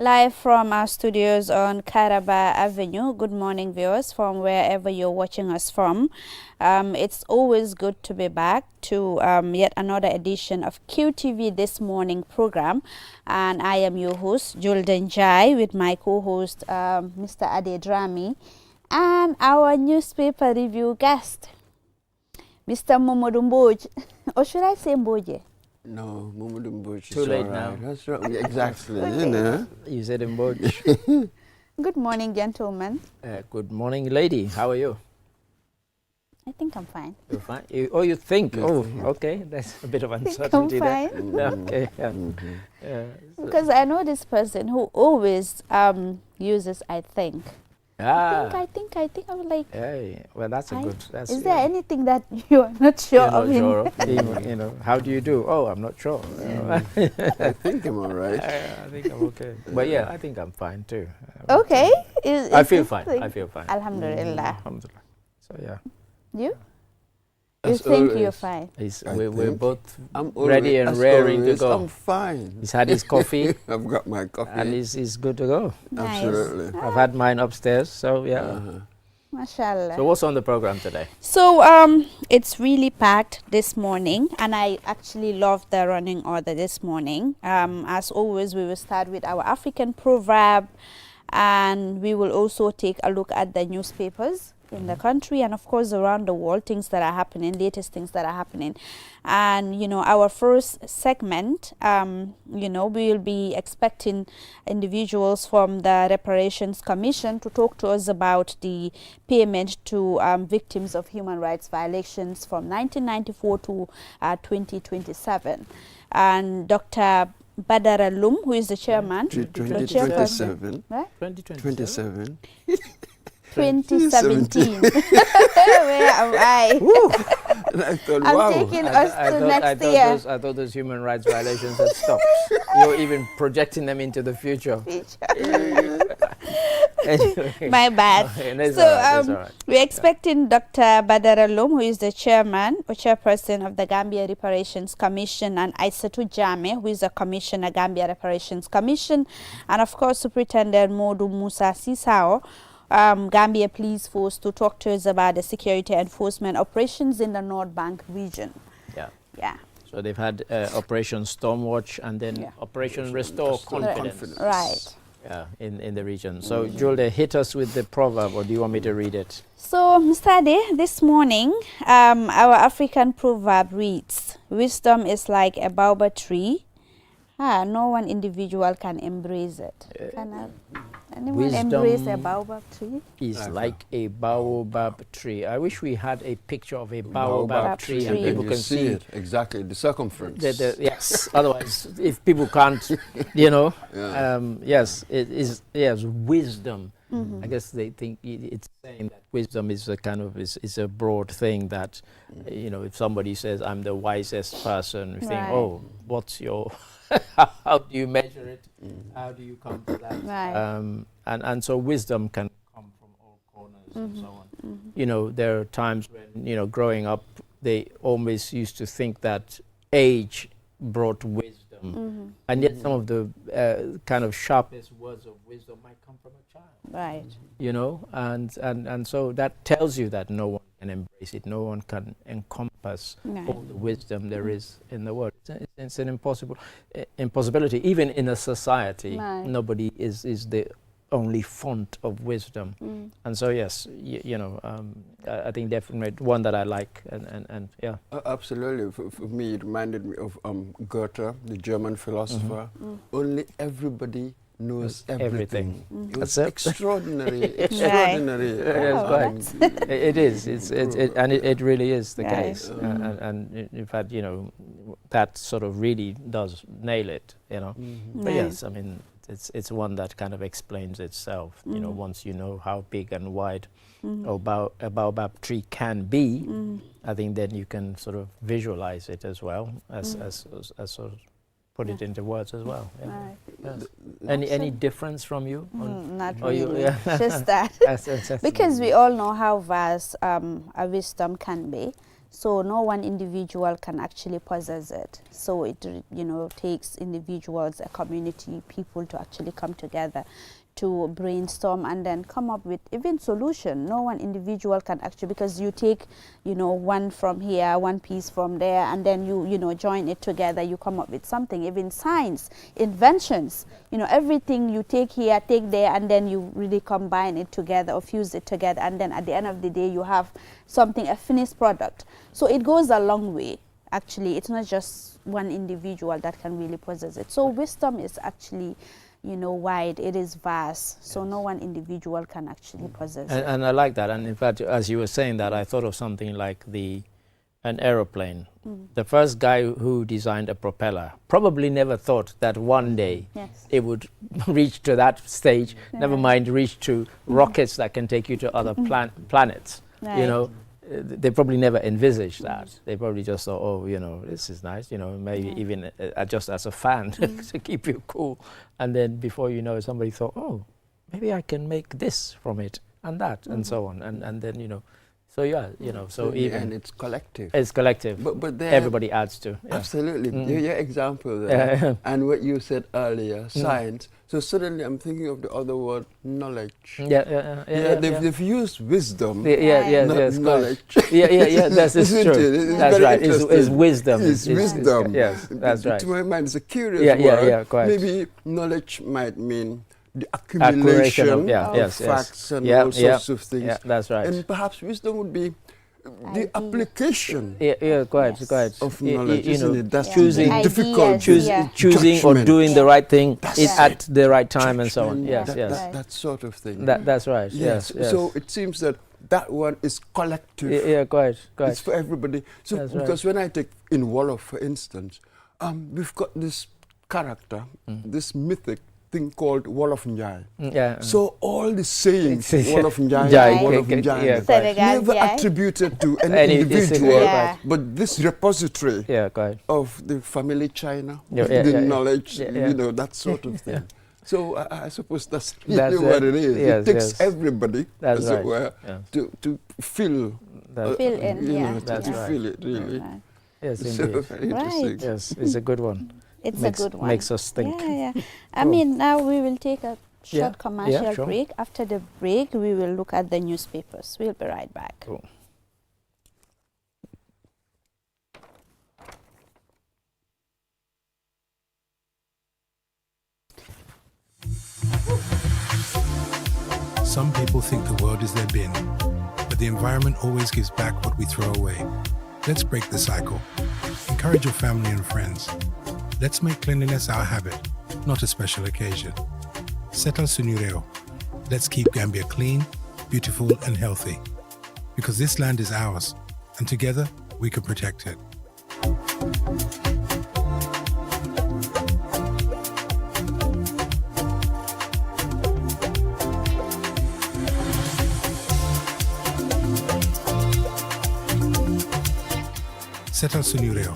Live from our studios on Karaba Avenue. Good morning, viewers, from wherever you're watching us from. It's always good to be back to yet another edition of QTV This Morning program. And I am your host, Julden Jai, with my co-host, Mr. Ade Drami, and our newspaper review guest, Mr. Momodu Mboj. Or should I say Mboje? No, Momodu Mboj. Too late now. That's right. Yeah, exactly. Okay. You know. You said Mboj. Good morning, gentlemen. Good morning, lady. How are you? I think I'm fine. You're fine? You think? Yes, Oh, yeah. okay. That's a bit of I think I'm uncertainty there. fine. Yeah, okay. Yeah. Yeah. Because I know this person who always uses I think. Ah. I think. I was like, Hey, well, that's a good. That's, is there anything that you are not sure you're not of? sure of? You know, how do you do? Oh, I'm not sure. I think I'm all right. I think I'm okay. But yeah, I think I'm fine too. Okay. I feel this fine. thing- I feel fine. Alhamdulillah. Alhamdulillah. So yeah, You? As You think you're always. fine? we're think both I'm ready and as raring to always, go. I'm fine. He's had his coffee I've got my coffee. and he's good to go. Nice. Absolutely. I've had mine upstairs, so yeah. Mashallah. So what's on the program today? So it's really packed this morning, and I actually love the running order this morning. As always, we will start with our African proverb, and we will also take a look at the newspapers in the country and of course around the world, things that are happening, latest things that are happening. And you know, our first segment, you know, we will be expecting individuals from the Reparations Commission to talk to us about the payment to victims of human rights violations from 1994 to 2027. And Dr. Badara Lum, who is the chairman, the chairperson, 2027. right? 27. 2017. Where am I? And I thought, I'm wow. taking us to next year. I thought those human rights violations had stopped. You're even projecting them into the future. Anyway. My bad. That's So all right, that's all right. we're expecting Dr. Badara Lum, who is the chairman or chairperson of the Gambia Reparations Commission, and Aissatou Jame, who is the commissioner, Gambia Reparations Commission, and of course Superintendent Modu Musa Sisao, Gambia Police Force, to talk to us about the security enforcement operations in the North Bank region. Yeah. Yeah. So they've had Operation Stormwatch and then Yeah. Operation Restore Confidence. Right. Yeah, in the region. So Julde, hit us with the proverb, or do you want me to read it? So, Mr. Ade, this morning, our African proverb reads, "Wisdom is like a baobab tree. No one individual can embrace it." Can anyone wisdom embrace a baobab tree? Is like a baobab tree. I wish we had a picture of a baobab tree and tree. people You can see it. Exactly. The circumference. yes. Otherwise, if people can't, you know, Yeah. yes, it is. Yes, wisdom. I guess they think it's saying that wisdom is a kind of is a broad thing that, you know, if somebody says I'm the wisest person, you think, Right. oh, what's your, how do you measure it? How do you come to that? Right. And so wisdom can come from all corners and so on. You know, there are times when, you know, growing up, they always used to think that age brought wisdom. And yet some of the kind of sharpest words of wisdom might come from a child. Right. You know, and so that tells you that no one can embrace it, no one can encompass Right. all the wisdom there is in the world. It's an impossibility. Even in a society, Right. nobody is the only font of wisdom. And so yes, you know, I think definitely one that I like, and yeah. Absolutely. For me, it reminded me of Goethe, the German philosopher. Only everybody knows everything. It was That's it. extraordinary. Extraordinary. It is. It really is the Right. case. And in fact, you know, that sort of really does nail it. You know. But Right. yes, I mean, it's one that kind of explains itself. You know, once you know how big and wide a baobab tree can be, I think then you can sort of visualize it as well as sort of put it into words as well. Yeah. Right. Yes. Any difference from you? Not or you- really. yeah. Just that. That's Because we all know how vast a wisdom can be. So no one individual can actually possess it. So it, takes individuals, a community, people to actually come together to brainstorm and then come up with even solution. No one individual can actually, because you take, one from here, one piece from there, and then you join it together, you come up with something. Even science, inventions, everything you take here, take there, and then you really combine it together or fuse it together, and then at the end of the day you have something, a finished product. So it goes a long way. Actually, it's not just one individual that can really possess it. So wisdom is actually, wide, it is vast, so no one individual can actually possess it. And I like that. And in fact, as you were saying that, I thought of something like an aeroplane. The first guy who designed a propeller probably never thought that one day it would reach to that stage, never mind reach to rockets that can take you to other planets. Right. They probably never envisaged that. They probably just thought, oh, this is nice, maybe even just as a fan to keep you cool. And then before you know it, somebody thought, oh, maybe I can make this from it and that and so on. And then, so yeah, so even... And it's collective. It's collective. But everybody adds to. Yeah. Absolutely. Your example there. And what you said earlier, science. So suddenly I'm thinking of the other word, knowledge. They've used wisdom. Knowledge. That's true. That's right. It's wisdom. It's wisdom. Yes, that's right. To my mind, it's a curious word. Quite. Maybe knowledge might mean the accumulation of facts and all sorts of things. Yeah, that's right. And perhaps wisdom would be the application quite. of knowledge, isn't it? That's choosing difficult. Choosing or doing the right thing at the right time and so on. Yes. That sort of thing. That's right. Yes. So it seems that one is collective. Yeah, quite. It's for everybody. So that's because when I take in Wolof, for instance, we've got this character, this mythic thing called Wolof Njai. So all the sayings, Wolof Njai, never attributed to any individual, but this repository of the family China, the knowledge, that sort of thing. So I suppose that's really what it is. It takes everybody, as it were, to fill in, to feel it, really. Yes, so indeed. very interesting. Yes, it's a good one. It's a good one. Makes us think. I mean, now we will take a short commercial break. After the break, we will look at the newspapers. We'll be right back. Cool. Some people think the world is their bin, but the environment always gives back what we throw away. Let's break the cycle. Encourage your family and friends. Let's make cleanliness our habit, not a special occasion. Setal Sunureo. Let's keep Gambia clean, beautiful and healthy. Because this land is ours, and together we can protect it. Setal Sunureo.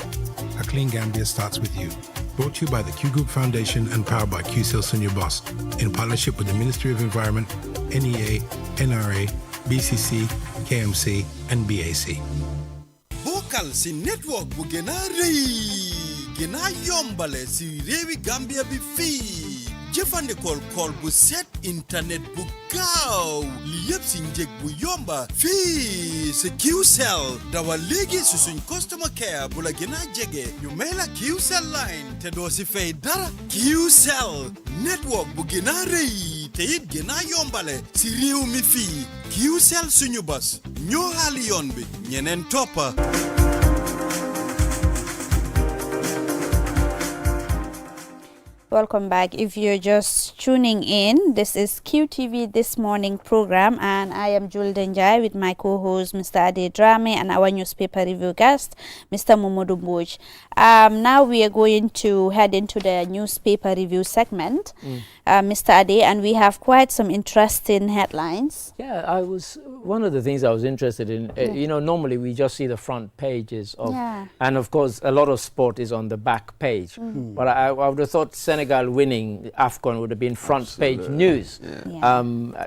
A clean Gambia starts with you. Brought to you by the Q Group Foundation and powered by QCell Senior Boss in partnership with the Ministry of Environment, NEA, NRA, BCC, KMC, and BAC. Bokal si network bu gëna rëy gëna yombale si réewi Gambia bi fii jëfandikool call bu set internet bu gaaw li yëpp si njëg bu yomba fii si QCell dawal léegi si suñ customer care bu la gën a jege ñu may la QCell line te doo si fay dara QCell network bu gën a rëy te it gën a yombale si réew mi fii QCell suñu bas ñoo xaali yoon bi ñeneen toppa. Welcome back. If you're just tuning in, this is QTV This Morning program, and I am Jul Denjai with my co-host Mr. Ade Drame and our newspaper review guest, Mr. Momodu Mboj. Now we are going to head into the newspaper review segment, Mr. Ade, and we have quite some interesting headlines. Yeah, one of the things I was interested in, normally we just see the front pages of, and of course a lot of sport is on the back page, but I would have thought Senegal Senegal winning AFCON would have been front page news.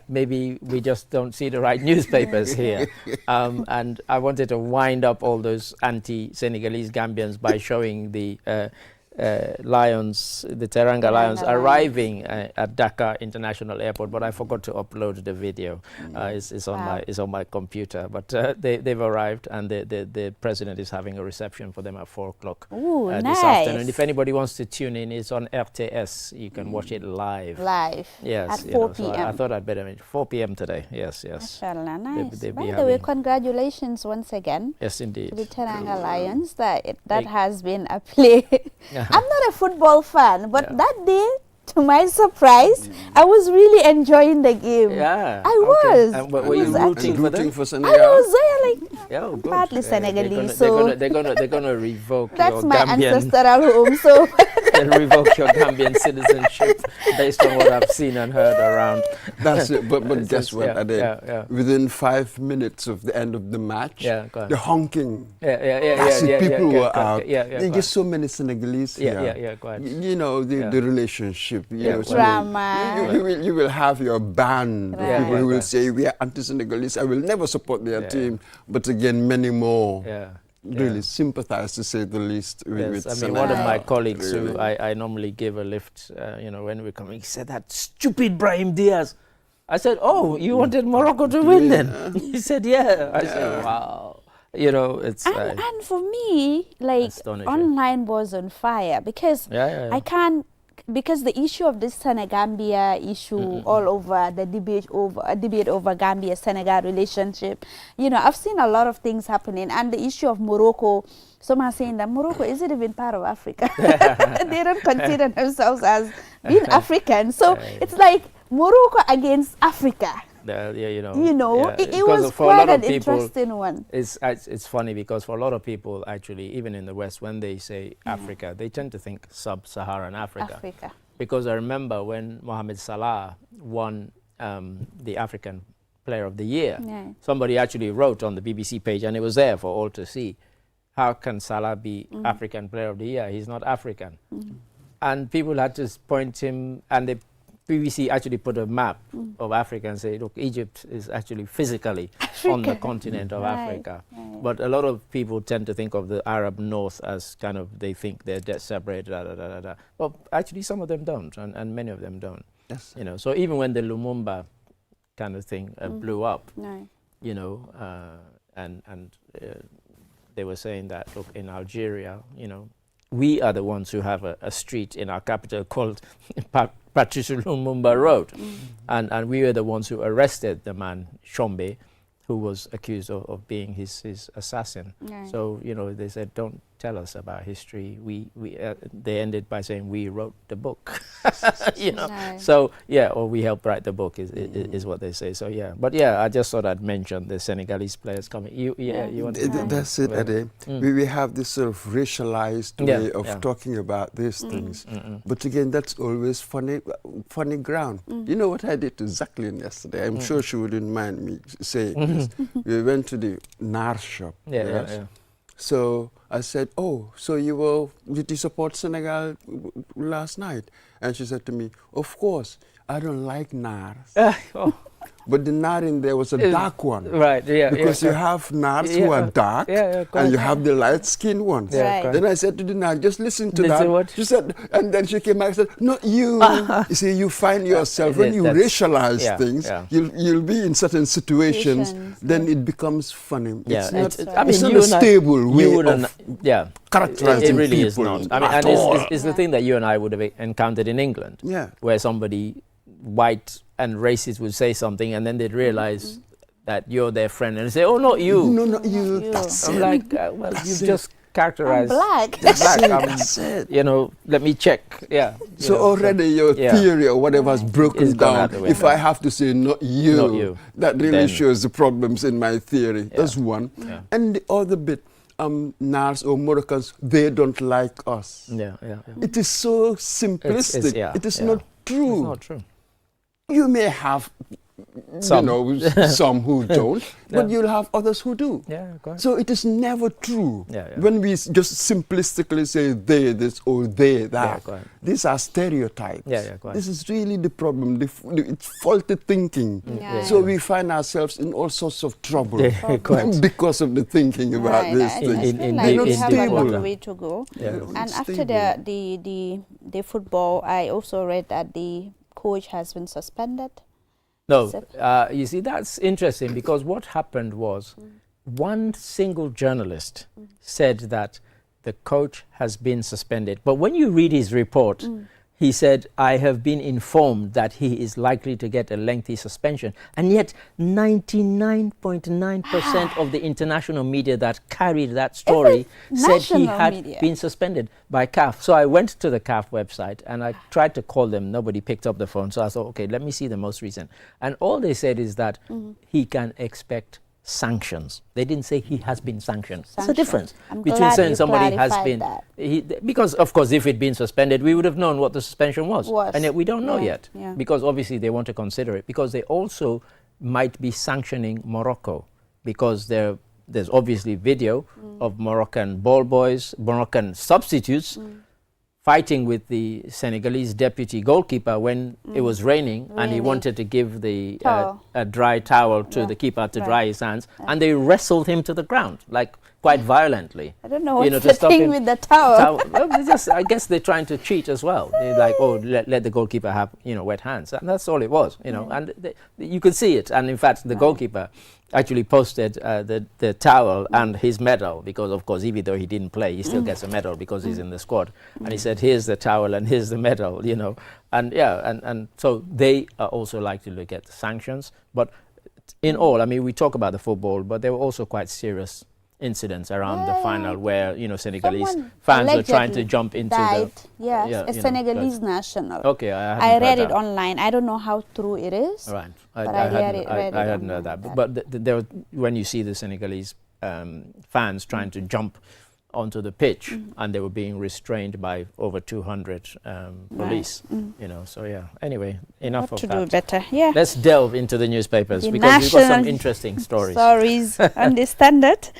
Maybe we just don't see the right newspapers here. And I wanted to wind up all those anti-Senegalese Gambians by showing the Lions, the Teranga Lions arriving at Dakar International Airport, but I forgot to upload the video. It's on my computer. But they've arrived, and the president is having a reception for them at 4 o'clock this afternoon. If anybody wants to tune in, it's on RTS. You can watch it live. Yes, at 4 p.m. So I thought I'd better mention 4 p.m. today. Yes. Mashallah, nice. By the way, congratulations once again. Yes, indeed. To the Teranga Lions. That has been a play. I'm not a football fan, but that day, to my surprise, I was really enjoying the game. Yeah, I was. And were you rooting for Senegal? I was there, like, partly Senegalese. They're gonna revoke that's your my Gambian. ancestral home. So they'll revoke your Gambian citizenship based on what I've seen and heard around. That's it. But guess what? Within 5 minutes of the end of the match, the honking. People were out. There's just so many Senegalese here. You know, the relationship. Drama. You will have your band. People who will say, we are anti-Senegalese. I will never support their team. But again, many more. Really sympathize, to say the least, with I mean, one of my colleagues who I normally give a lift, when we're coming, he said, that stupid Brahim Diaz. I said, oh, you wanted Morocco to win then? He said, yeah. I said, wow. It's... And for me, like, online was on fire because I can't, because the issue of this Senegambia issue all over, the debate over Gambia-Senegal relationship, I've seen a lot of things happening, and the issue of Morocco, some are saying that Morocco isn't even part of Africa. They don't consider themselves as being African. So it's like Morocco against Africa. It was quite an interesting one. It's funny because for a lot of people, actually, even in the West, when they say Africa, they tend to think sub-Saharan Africa. Because I remember when Mohamed Salah won the African Player of the Year, somebody actually wrote on the BBC page, and it was there for all to see, how can Salah be African Player of the Year? He's not African. And people had to point him, and the BBC actually put a map of Africa and say, look, Egypt is actually physically on the continent of Africa. But a lot of people tend to think of the Arab North as kind of, they think they're separated, Well, actually, some of them don't, and many of them don't. Yes. So even when the Lumumba kind of thing blew up, they were saying that, look, in Algeria, we are the ones who have a street in our capital called Patrice Lumumba Road. And we were the ones who arrested the man, Shombe, who was accused of being his assassin. So, they said, don't tell us about history. They ended by saying, we wrote the book. So, or we helped write the book is what they say. So, But, I just thought I'd mention the Senegalese players coming. You want to... That's it, Ade. We have this sort of racialized way of talking about these things. But again, that's always funny ground. You know what I did to Jacqueline yesterday? I'm sure she wouldn't mind me saying this. We went to the NAR shop. So I said, oh, so did you support Senegal last night? And she said to me, of course, I don't like NARs. But the nar in there was a dark one. Right, Because you have nars who are dark, and you have the light-skinned ones. Then I said to the nar, just listen to that. She said, and then she came back and said, not you. You see, you find yourself, when you racialize things, you'll be in certain situations, then it becomes funny. It's not a stable way of characterizing it really people. Is not. I mean, and it's the thing that you and I would have encountered in England, where somebody white and racist would say something, and then they'd realize that you're their friend, and they say, oh, not you. No, not you. I'm like, well, you've just characterized. I'm black. That's it. Let me check. So already your theory or whatever has broken down. If I have to say not you, that really shows the problems in my theory. That's one. And the other bit, Nars or Moroccans, they don't like us. It is so simplistic. It is not true. It's not true. You may have Some. You know, some who don't, but you'll have others who do. Yeah, correct. So it is never true Yeah, yeah. when we just simplistically say they this or they that. correct. These are stereotypes. Yeah, correct. This is really the problem. It's faulty thinking. Yeah. So we find ourselves in all sorts of trouble Yeah, correct. because of the thinking about Right, this I thing. feel in like the- we in have the a long program. way to go. Yeah. And It's after stable. the football, I also read that the coach has been suspended. No, So- you see, that's interesting because what happened was one single journalist said that the coach has been suspended. But when you read his report, he said, I have been informed that he is likely to get a lengthy suspension. And yet 99.9% of the international media that carried that story said he national had media? been suspended by CAF. So I went to the CAF website and I tried to call them. Nobody picked up the phone. So I thought, okay, let me see the most recent. And all they said is that he can expect sanctions. They didn't say he has been sanctioned. It's a Sanctioned. difference I'm between glad saying you somebody has clarified been that. because of course if it'd been suspended we would have known what the suspension was. And yet we don't know Yeah, yet yeah. because obviously they want to consider it because they also might be sanctioning Morocco because there's obviously video of Moroccan ball boys, Moroccan substitutes fighting with the Senegalese deputy goalkeeper when it was raining and he Raining. wanted to give the Towel. a dry towel to Yeah. the keeper to Right. dry his hands and they wrestled him to the ground like quite violently. I don't know what's to the stop thing him- with the towel. Well, I guess they're trying to cheat as well. They're like, oh, let the goalkeeper have, wet hands. And that's all it was, And you could see it. And in fact, the goalkeeper actually posted the towel and his medal because, of course, even though he didn't play, he still gets a medal because he's in the squad. And he said, here's the towel and here's the medal, And and so they are also like to look at sanctions. But in all, I mean, we talk about the football, but there were also quite serious incidents around the final where Senegalese Someone fans were trying to allegedly jump into died. the Yes, a Senegalese national. Okay, I read it online. I don't know how true it is. Right, But I read it I hadn't heard online, that. But there was, when you see the Senegalese fans trying to jump onto the pitch and they were being restrained by over 200 police, So yeah. Anyway, enough What of to do that. better? Yeah. Let's delve into the newspapers The because we've got some national interesting stories. Stories on the Standard.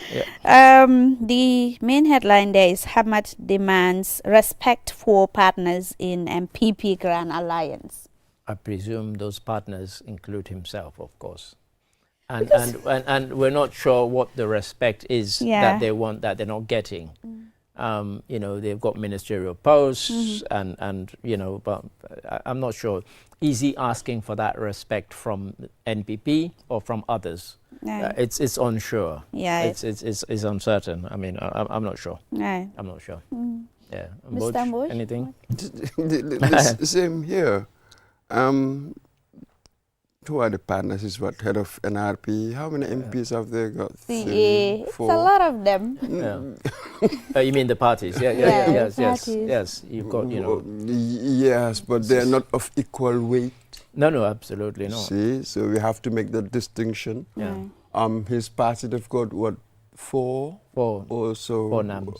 The main headline there is Hamad demands respect for partners in MPP Grand Alliance. I presume those partners include himself, of course. And we're not sure what the respect is that they want that they're not getting. They've got ministerial posts and but I'm not sure. Is he asking for that respect from NPP or from others? No. It's unsure. Yeah. It's uncertain. I mean, I'm not sure. No. I'm not sure. Yeah. Mr. Mboj, Mboj? anything? The same here. Who are the partners? Is what head of NRP? How many MPs have they got? CA. It's a lot of them. Yeah. You mean the parties? Yeah. Yeah, Yes. parties. Yes. You've got Yes, but they are not of equal weight. No, absolutely not. See, so we have to make that distinction. Yeah. His party, they've got what, four also 4 NAMs.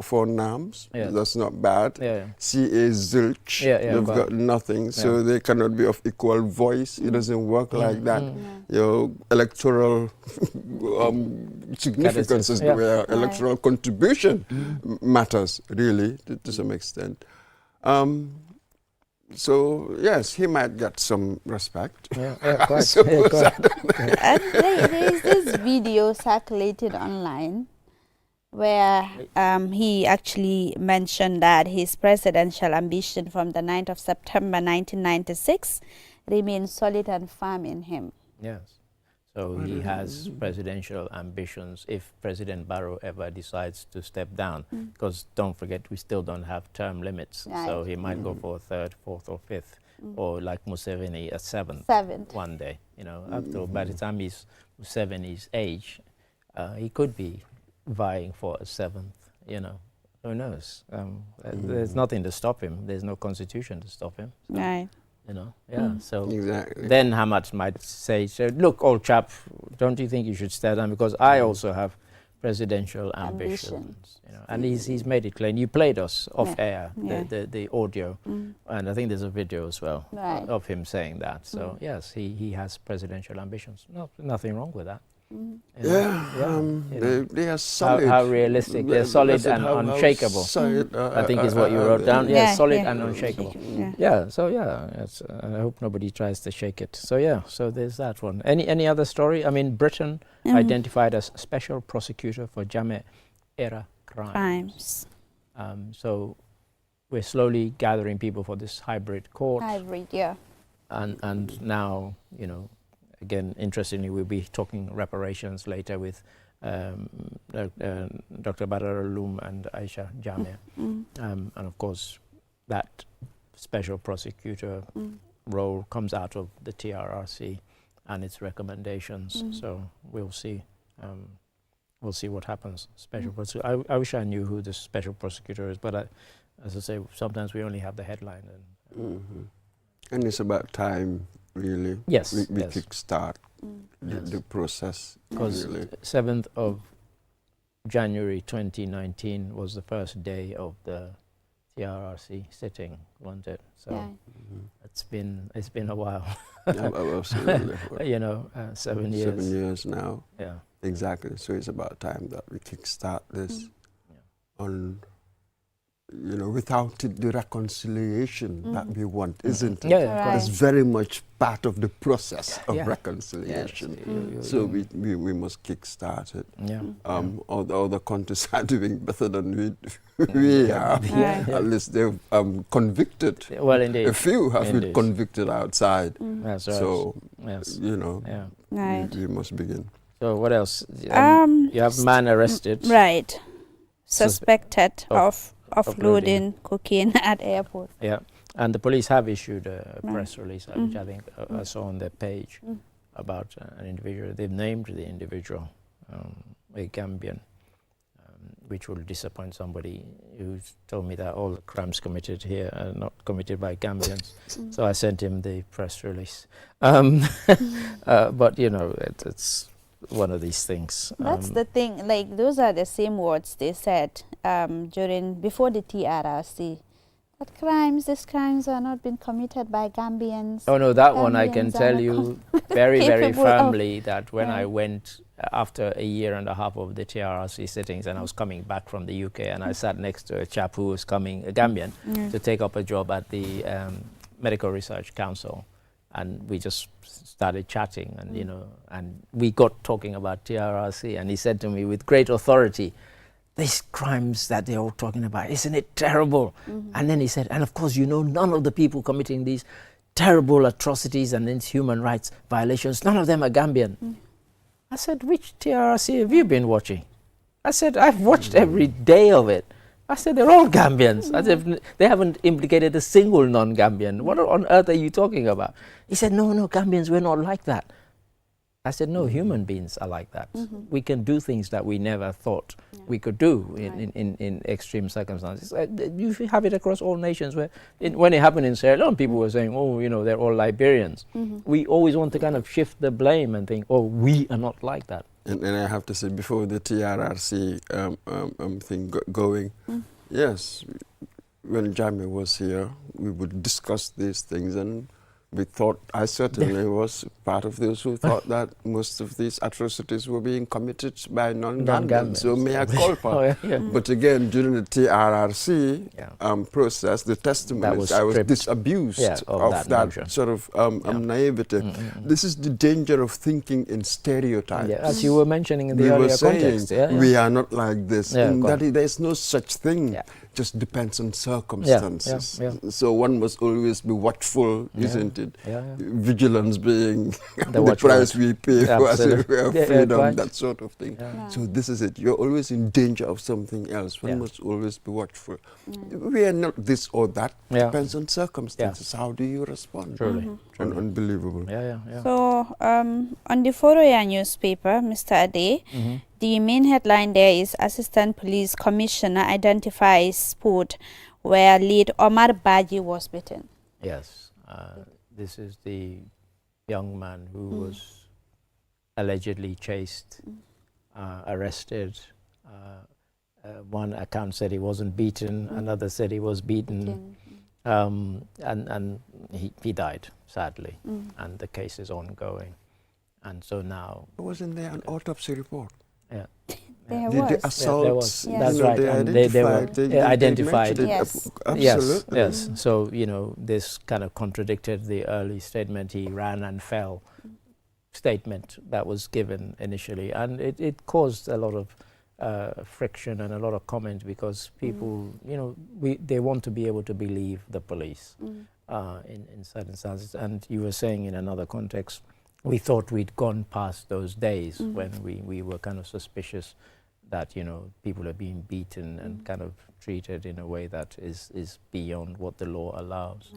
Four NAMs. Yeah. That's not bad. Yeah. CA Zilch, Yeah, they've got nothing, so they cannot be of equal voice. It doesn't work like that. Electoral significance is where electoral contribution matters, really, to some extent. So, yes, he might get some respect. Quite. And there is this video circulated online where he actually mentioned that his presidential ambition from the 9th of September 1996 remains solid and firm in him. Yes. So he has presidential ambitions if President Barrow ever decides to step down. Because don't forget, we still don't have term limits. Right. So he might go for a 3rd, 4th or 5th. Or like Museveni, a 7th. One day. After by the time he's Museveni's age, he could be vying for a 7th, Who knows? There's nothing to stop him. There's no constitution to stop him. So, Right. So Exactly. then Hamad might say, look, old chap, don't you think you should step down? Because I also have presidential ambitions. You know, and he's made it clear. And you played us off air the audio, and I think there's a video as well of him saying that. So yes, he has presidential ambitions. Nothing wrong with that. They are solid. How realistic? They're solid and unshakable. Solid, I think is what you wrote down. Solid and unshakable. So I hope nobody tries to shake it. So so there's that one. Any other story? I mean, Britain identified as special prosecutor for Jammeh era crimes. So we're slowly gathering people for this hybrid court. And now, you know, again, interestingly, we'll be talking reparations later with Dr. Badar Aloom and Aisha Jammeh. And of course, that special prosecutor role comes out of the TRRC and its recommendations. So we'll see. We'll see what happens. Special prosecutor. I wish I knew who the special prosecutor is, but as I say, sometimes we only have the headline. And it's about time, really. Yes, we kickstart the process. Because 7th of January 2019 was the first day of the TRRC sitting, wasn't it? So it's been a while. Absolutely. You know, 7 years. 7 years now. Yeah. Exactly. So it's about time that we kickstart this on, you know, without the reconciliation that we want, isn't it? It's very much part of the process of reconciliation. Yes. So we must kickstart it. Other countries are doing better than we are. At least they've convicted. Well, indeed. A few have been convicted outside. That's right. So, you know, we must begin. So what else? You have man arrested. Right. Suspected of loading cocaine at airport. Yeah, and the police have issued a press release, which I think I saw on their page, about an individual. They've named the individual a Gambian, which will disappoint somebody who's told me that all the crimes committed here are not committed by Gambians. So I sent him the press release. But, you know, it's one of these things. That's the thing, like those are the same words they said before the TRRC. That these crimes are not being committed by Gambians. Oh no, that one I can tell you very, very firmly that when I went after a year and a half of the TRRC sittings and I was coming back from the UK and I sat next to a chap who was coming, a Gambian, to take up a job at the Medical Research Council. And we just started chatting and, you know, and we got talking about TRRC and he said to me with great authority, these crimes that they're all talking about, isn't it terrible? And then he said, and of course, you know, none of the people committing these terrible atrocities and these human rights violations, none of them are Gambian. I said, which TRRC have you been watching? I said, I've watched every day of it. I said, they're all Gambians. I said, they haven't implicated a single non-Gambian. What on earth are you talking about? He said, no, Gambians, we're not like that. I said, no, human beings are like that. We can do things that we never thought we could do in extreme circumstances. You have it across all nations. Where when it happened in Sierra Leone, people were saying, oh, you know, they're all Liberians. We always want to kind of shift the blame and think, oh, we are not like that. And I have to say, before the TRRC thing going, yes, when Jammeh was here, we would discuss these things, and we thought, I certainly was part of those who thought that most of these atrocities were being committed by non-Gambians. So may I call for? But again, during the TRRC process, the testimonies, I was disabused of that sort of naivety. This is the danger of thinking in stereotypes. As you were mentioning in the earlier context. We are not like this. There's no such thing. Just depends on circumstances. So one must always be watchful, isn't it? Vigilance being the price we pay for freedom, that sort of thing. So this is it. You're always in danger of something else. One must always be watchful. We are not this or that. Depends on circumstances. How do you respond? Truly. Unbelievable. So on the Foroya newspaper, Mr. Ade, the main headline there is Assistant Police Commissioner identifies spot where lead Omar Baji was beaten. Yes, this is the young man who was allegedly chased, arrested, one account said he wasn't beaten, another said he was beaten. And he died, sadly, and the case is ongoing. And so now... Wasn't there an autopsy report? Yeah. There The was. assaults, Yes. That's right. they identified. mentioned it. Yes. Absolutely. Yes. So, this kind of contradicted the early statement, he ran and fell statement that was given initially. And it caused a lot of friction and a lot of comment because people, they want to be able to believe the police in certain circumstances. And you were saying in another context, we thought we'd gone past those days when we were kind of suspicious that, people are being beaten and kind of treated in a way that is beyond what the law allows.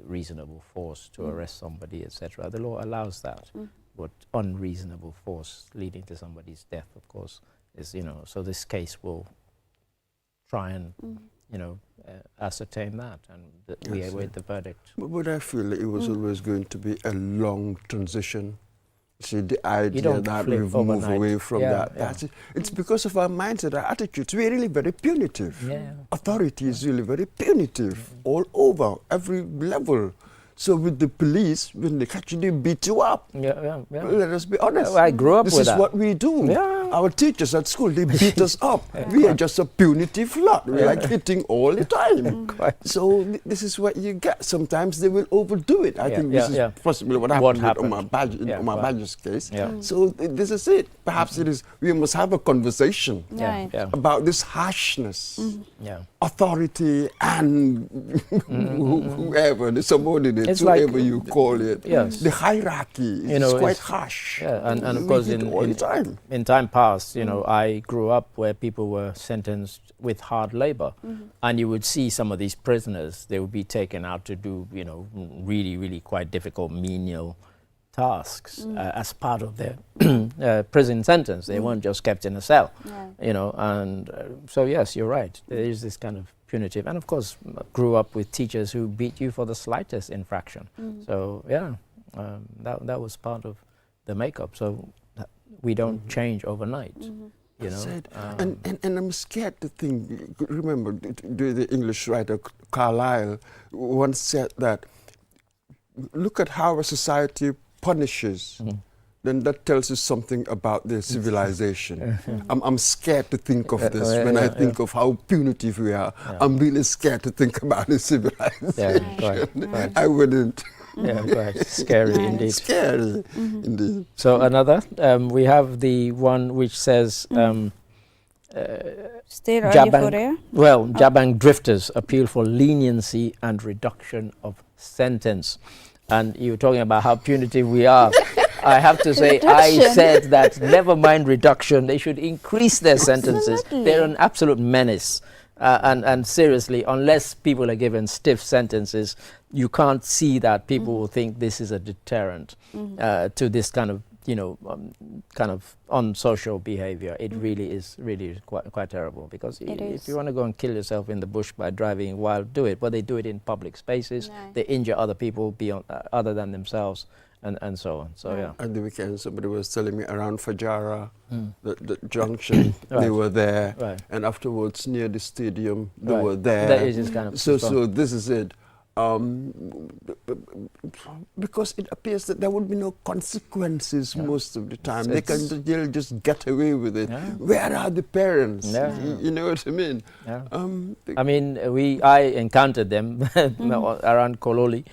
Reasonable force to arrest somebody, etc. The law allows that, but unreasonable force leading to somebody's death, of course, is, so this case will try and, ascertain that, and we await the verdict. But I feel that it was always going to be a long transition. See, the idea that we've moved away from that. That's it. It's because of our mindset, our attitudes. We're really very punitive. Authority is really very punitive all over, every level. So with the police, when they catch you, they beat you up. Let us be honest. I grew up with that. This is what we do. Our teachers at school, they beat us up. We are just a punitive lot. We're like hitting all the time. So this is what you get. Sometimes they will overdo it. I think this is possibly what happened with Omar Badge's case. So this is it. Perhaps it is, we must have a conversation about this harshness, authority, and whoever, the subordinates, it's whoever like, you call it. The hierarchy is quite harsh. And of course, in time past, I grew up where people were sentenced with hard labor, and you would see some of these prisoners, they would be taken out to do, really, really quite difficult menial tasks as part of their prison sentence. They weren't just kept in a cell, and so yes, you're right. There is this kind of punitive, and of course, grew up with teachers who beat you for the slightest infraction. So that was part of the makeup. So we don't change overnight. And I'm scared to think. Remember, the English writer Carlyle once said that, look at how a society punishes, then that tells you something about their civilization. I'm scared to think of this when I think of how punitive we are. I'm really scared to think about the civilization. I wouldn't. Scary indeed. Scary indeed. So another, we have the one which says, Jabang drifters appeal for leniency and reduction of sentence. And you were talking about how punitive we are. I have to say, I said that never mind reduction, they should increase their sentences. They're an absolute menace. And seriously, unless people are given stiff sentences, you can't see that people will think this is a deterrent to this kind of, kind of unsocial behavior. It really is quite terrible, because if you want to go and kill yourself in the bush by driving wild, do it. But they do it in public spaces. They injure other people beyond other than themselves. And so on. So At the weekend, somebody was telling me around Fajara, the junction, they were there, and afterwards near the stadium, they were there. That is just kind of so this is it. Because it appears that there would be no consequences most of the time. They'll just get away with it. Where are the parents? You know what I mean? I mean, I encountered them around Kololi.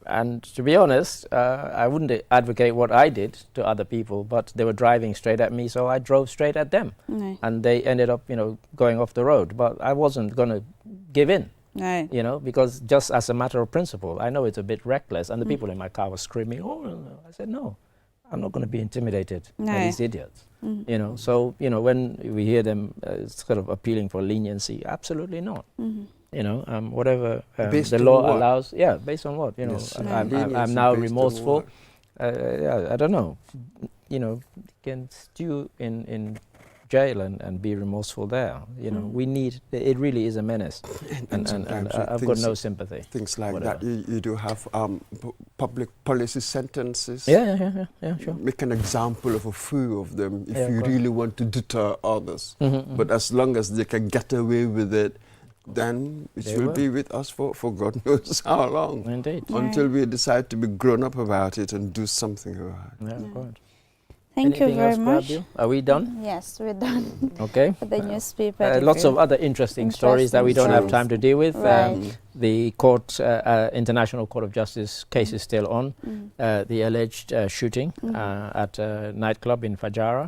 And to be honest, I wouldn't advocate what I did to other people, but they were driving straight at me, so I drove straight at them. And they ended up, going off the road. But I wasn't going to give in. Because just as a matter of principle, I know it's a bit reckless, and the people in my car were screaming, "Oh, no." I said, no, I'm not going to be intimidated by these idiots. So, when we hear them sort of appealing for leniency, absolutely not. Whatever the law allows, based on what? I'm now remorseful. I don't know. Can stew in jail and be remorseful there. You know, we need, it really is a menace. And I've got no sympathy. Things like that. You do have public policy sentences. Yeah, sure. Make an example of a few of them if you really want to deter others. But as long as they can get away with it, then it will be with us for God knows how long. Indeed. Until we decide to be grown up about it and do something about it. Yeah, good. Thank you very much. Are we done? Yes, we're done. Okay. For the newspaper. Lots of other interesting stories that we don't have time to deal with. Right. The International Court of Justice case is still on. The alleged shooting at a nightclub in Fajara.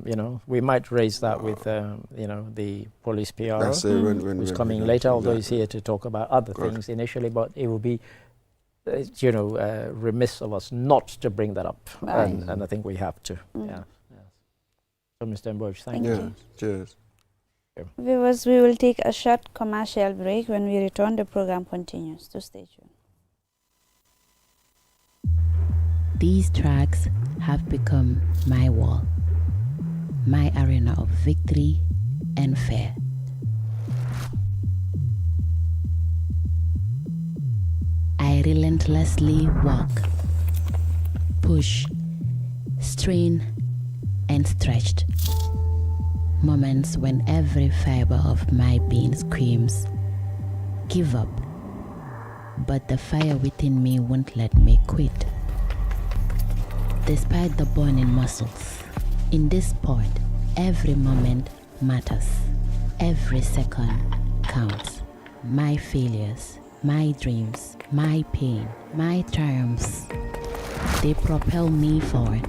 You know, we might raise that with you know, the police PRO, who's coming later, although he's here to talk about other things initially, but it will be you know, remiss of us not to bring that up, and I think we have to. Yeah. So, Mr. Mboch, thank you. Cheers. Viewers, we will take a short commercial break. When we return, the program continues. So stay tuned. These tracks have become my wall, my arena of victory and fear. I relentlessly walk, push, strain, and stretched. Moments when every fiber of my being screams, give up. But the fire within me won't let me quit. Despite the burning muscles, in this sport, every moment matters. Every second counts. My failures, my dreams, my pain, my triumphs, they propel me forward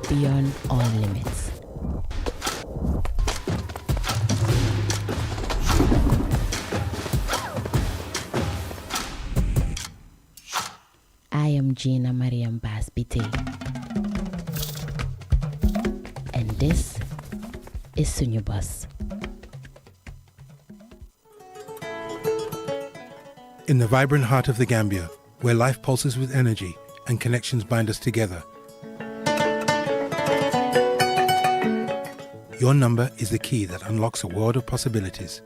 beyond all limits. I am Gina Mariam Basbite, and this is Sunyubus. In the vibrant heart of the Gambia, where life pulses with energy and connections bind us together, your number is the key that unlocks a world of possibilities.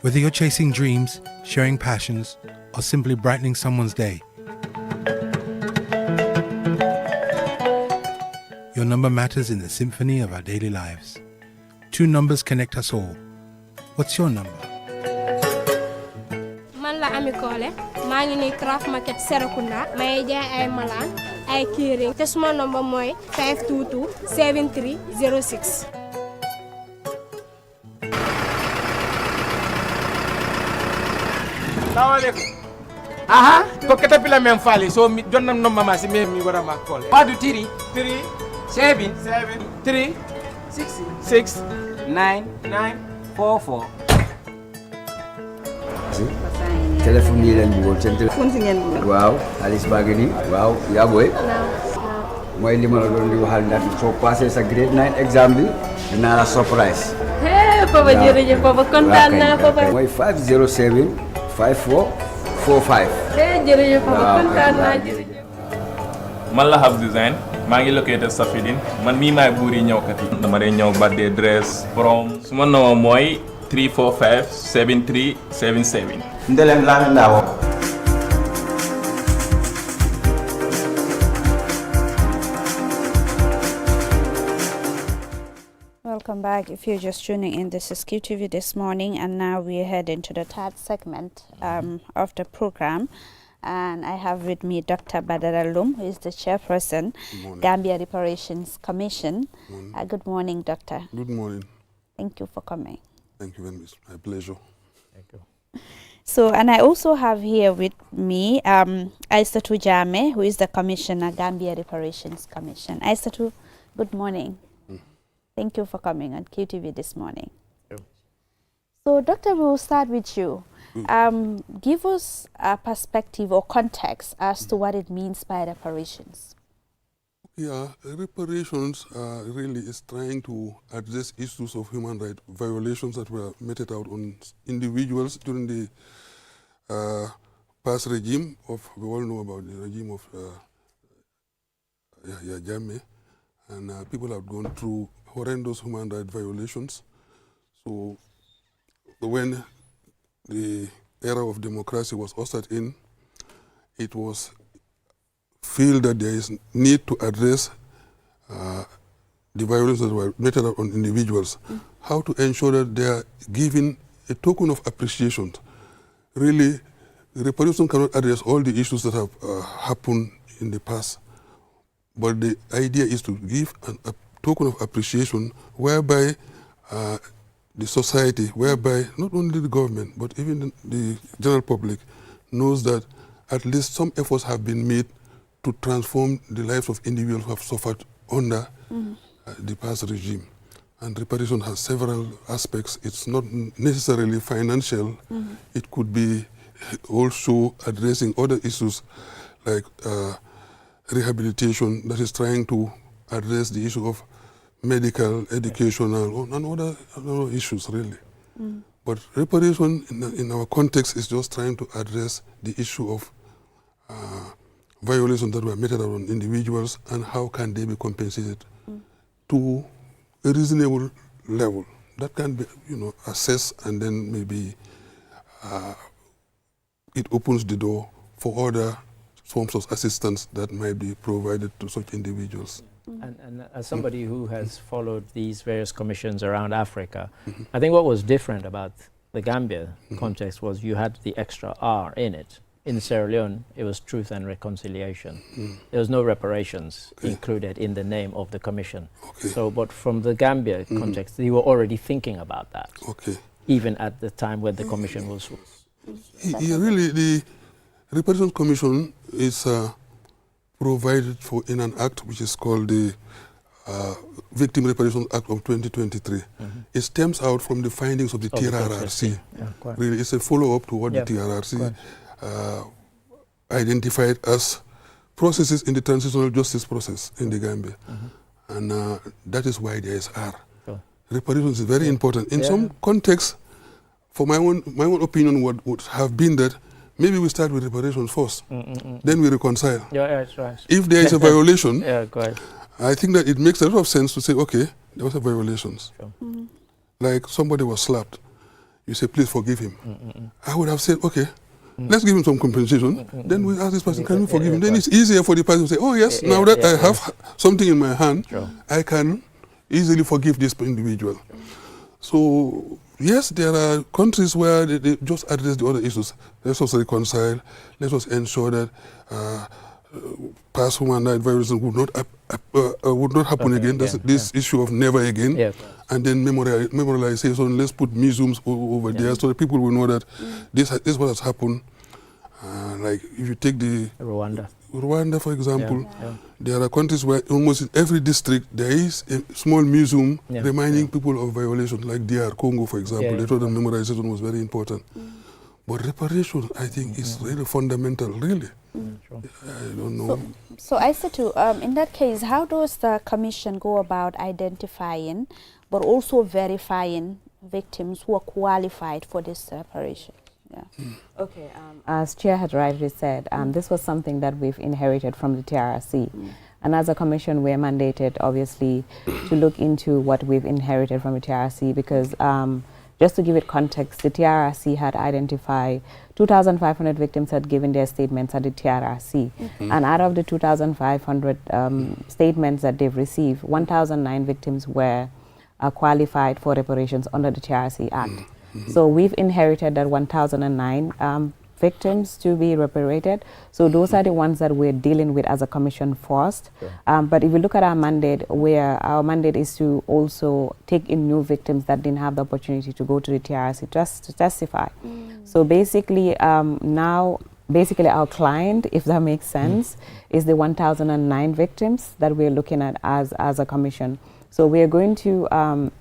Whether you're chasing dreams, sharing passions, or simply brightening someone's day, your number matters in the symphony of our daily lives. 2 numbers connect us all. What's your number? Ami Kole maa ngi nii Craft Market Serekunda may jaay ay malaan ay kiring te suma number mooy 522 7306. Salaamaaleykum. Aha ko katapila men fali so mi donnam no mama si me mi wara ma Kole. Wadu 3 7 3 6 9 44. Téléphone yi leen bëggoon seen téléphone si ngeen bëgg. Waaw Alice baa ngi nii waaw yaa booy. mooy li ma la doon di waxal ndax soo passé sa grade 9 exam bi dinaa la surprise. Papa jërëjëf papa kontaan naa papa. mooy 507 54 45. jërëjëf papa kontaan naa. man la Have Design maa ngi located Safidine man mii maay buuri ñëwkat yi. dama dee ñëw birthday dress prom suma noo mooy 345 7377. Ndelen laa ndawo. Welcome back. If you're just tuning in, this is QTV This Morning, and now we head into the third segment of the program. And I have with me Dr. Badara Lum, who is the chairperson, Gambia Reparations Commission. Good morning, doctor. Good morning. Thank you for coming. Thank you very much. My pleasure. Thank you. So, and I also have here with me Aissatou Jammeh, who is the Commissioner, Gambia Reparations Commission. Aissatou, good morning. Thank you for coming on QTV This Morning. So, Doctor, we will start with you. Give us a perspective or context as to what it means by reparations. Yeah, reparations really is trying to address issues of human rights violations that were meted out on individuals during the past regime of, we all know about the regime of Yahya Jammeh, and people have gone through horrendous human rights violations. So when the era of democracy was ushered in, it was feel that there is need to address the violations that were meted out on individuals. How to ensure that they are given a token of appreciation. Really, reparation cannot address all the issues that have happened in the past, but the idea is to give a token of appreciation whereby the society, whereby not only the government, but even the general public knows that at least some efforts have been made to transform the lives of individuals who have suffered under the past regime. And reparation has several aspects. It's not necessarily financial. It could be also addressing other issues like rehabilitation, that is trying to address the issue of medical, educational, and other issues, really. But reparation in our context is just trying to address the issue of violations that were meted out on individuals and how can they be compensated to a reasonable level that can be, assessed, and then maybe it opens the door for other forms of assistance that might be provided to such individuals. And as somebody who has followed these various commissions around Africa, I think what was different about the Gambia context was you had the extra R in it. In Sierra Leone, it was truth and reconciliation. There was no reparations included in the name of the commission. So, but from the Gambia context, you were already thinking about that, even at the time when the commission was. Really, the Reparation Commission is provided for in an act which is called the Victim Reparation Act of 2023. It stems out from the findings of the TRRC. Really, it's a follow-up to what the TRRC identified as processes in the transitional justice process in the Gambia. And that is why there is R. Reparation is very important. In some contexts, for my own opinion, would have been that maybe we start with reparations first, then we reconcile. That's right. If there is a violation, I think that it makes a lot of sense to say, okay, there was a violation. Like somebody was slapped. You say, please forgive him. I would have said, okay, let's give him some compensation. Then we ask this person, can we forgive him? Then it's easier for the person to say, oh yes, now that I have something in my hand, I can easily forgive this individual. So yes, there are countries where they just address the other issues. Let us reconcile. Let us ensure that past human rights violations would not happen again. This issue of never again. And then memorialization. Let's put museums over there so that people will know that this is what has happened. Like if you take the Rwanda, for example, there are countries where almost in every district there is a small museum reminding people of violations, like DR Congo, for example. They thought that memorization was very important. But reparation, I think, is really fundamental, really. I don't know. So Aissatou, in that case, how does the Commission go about identifying but also verifying victims who are qualified for this reparation? Okay, as Chair had rightly said, this was something that we've inherited from the TRRC. And as a commission, we're mandated, obviously, to look into what we've inherited from the TRRC because, just to give it context, the TRRC had identified 2,500 victims had given their statements at the TRRC. And out of the 2,500 statements that they've received, 1,009 victims were qualified for reparations under the TRRC Act. So we've inherited that 1,009 victims to be reparated. So those are the ones that we're dealing with as a commission first. But if you look at our mandate, where our mandate is to also take in new victims that didn't have the opportunity to go to the TRRC just to testify. So basically now, our client, if that makes sense, is the 1,009 victims that we're looking at as a commission. So we're going to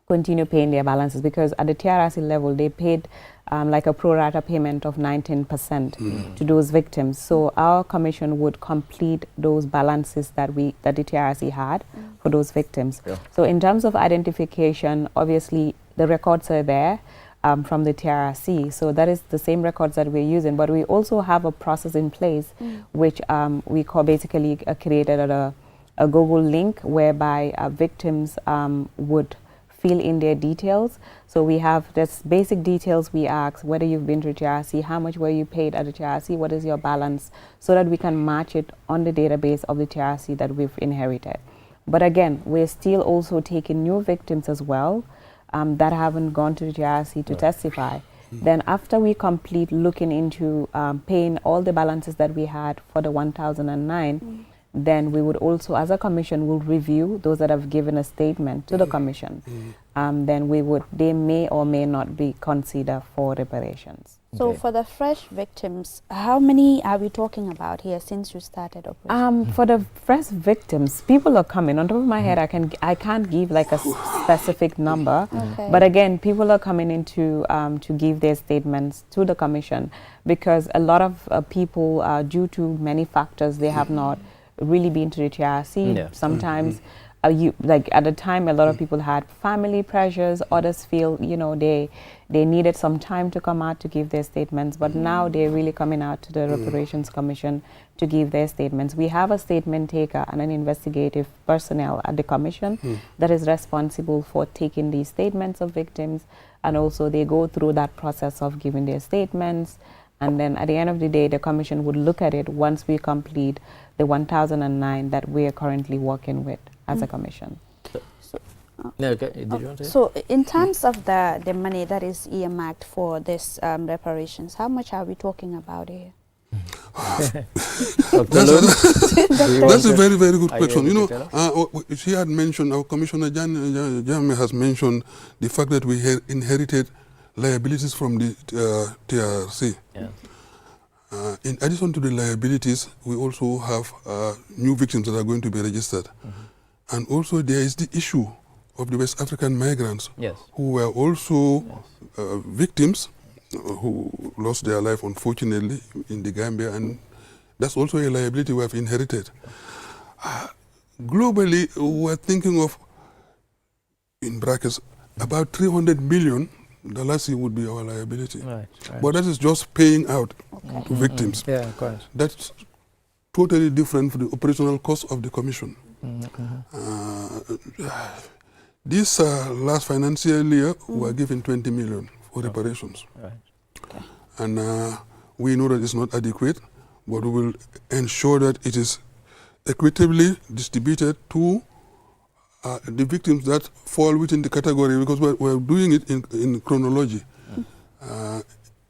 continue paying their balances because at the TRRC level, they paid like a pro rata payment of 19% to those victims. So our commission would complete those balances that the TRRC had for those victims. So in terms of identification, obviously the records are there from the TRRC. So that is the same records that we're using, but we also have a process in place which we call basically created at a a Google link whereby victims would fill in their details. So we have this basic details. We ask whether you've been to TRC, how much were you paid at the TRC, what is your balance, so that we can match it on the database of the TRC that we've inherited. But again, we're still also taking new victims as well that haven't gone to the TRC to testify. Then after we complete looking into paying all the balances that we had for the 1009, then we would also, as a commission, will review those that have given a statement to the commission. Then they may or may not be considered for reparations. So for the fresh victims, how many are we talking about here since you started operation? For the fresh victims, people are coming. On top of my head, I can't give like a specific number. But again, people are coming in to give their statements to the commission, because a lot of people, due to many factors, they have not really been to the TRC. Sometimes like at the time, a lot of people had family pressures. Others feel, you know, they needed some time to come out to give their statements. But now they're really coming out to the Reparations Commission to give their statements. We have a statement taker and an investigative personnel at the commission that is responsible for taking these statements of victims, and also they go through that process of giving their statements. And then at the end of the day, the commission would look at it once we complete the 1009 that we are currently working with as a commission. So in terms of the money that is earmarked for this reparations, how much are we talking about here? That's a very, very good question. You know, she had mentioned, our Commissioner Jammeh has mentioned the fact that we inherited liabilities from the TRC. In addition to the liabilities, we also have new victims that are going to be registered. And also there is the issue of the West African migrants who were also victims who lost their life, unfortunately, in the Gambia, and that's also a liability we have inherited. Globally, we're thinking of, in brackets, about $300 million would be our liability. But that is just paying out to victims. That's totally different from the operational cost of the commission. This last financial year, we were given 20 million for reparations. And we know that it's not adequate, but we will ensure that it is equitably distributed to the victims that fall within the category, because we're doing it in chronology.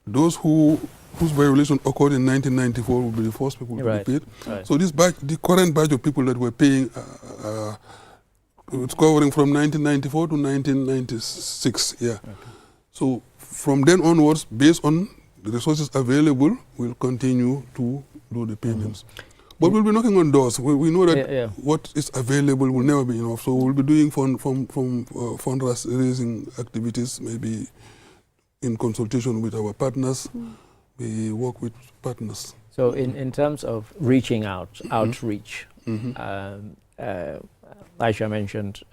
Those whose violation occurred in 1994 will be the first people to be paid. So this batch, the current batch of people that were paying, it's covering from 1994 to 1996. So from then onwards, based on the resources available, we'll continue to do the payments. But we'll be knocking on doors. We know that what is available will never be enough. So we'll be doing fundraising activities, maybe in consultation with our partners. We work with partners. So in terms of reaching out, outreach, Aisha mentioned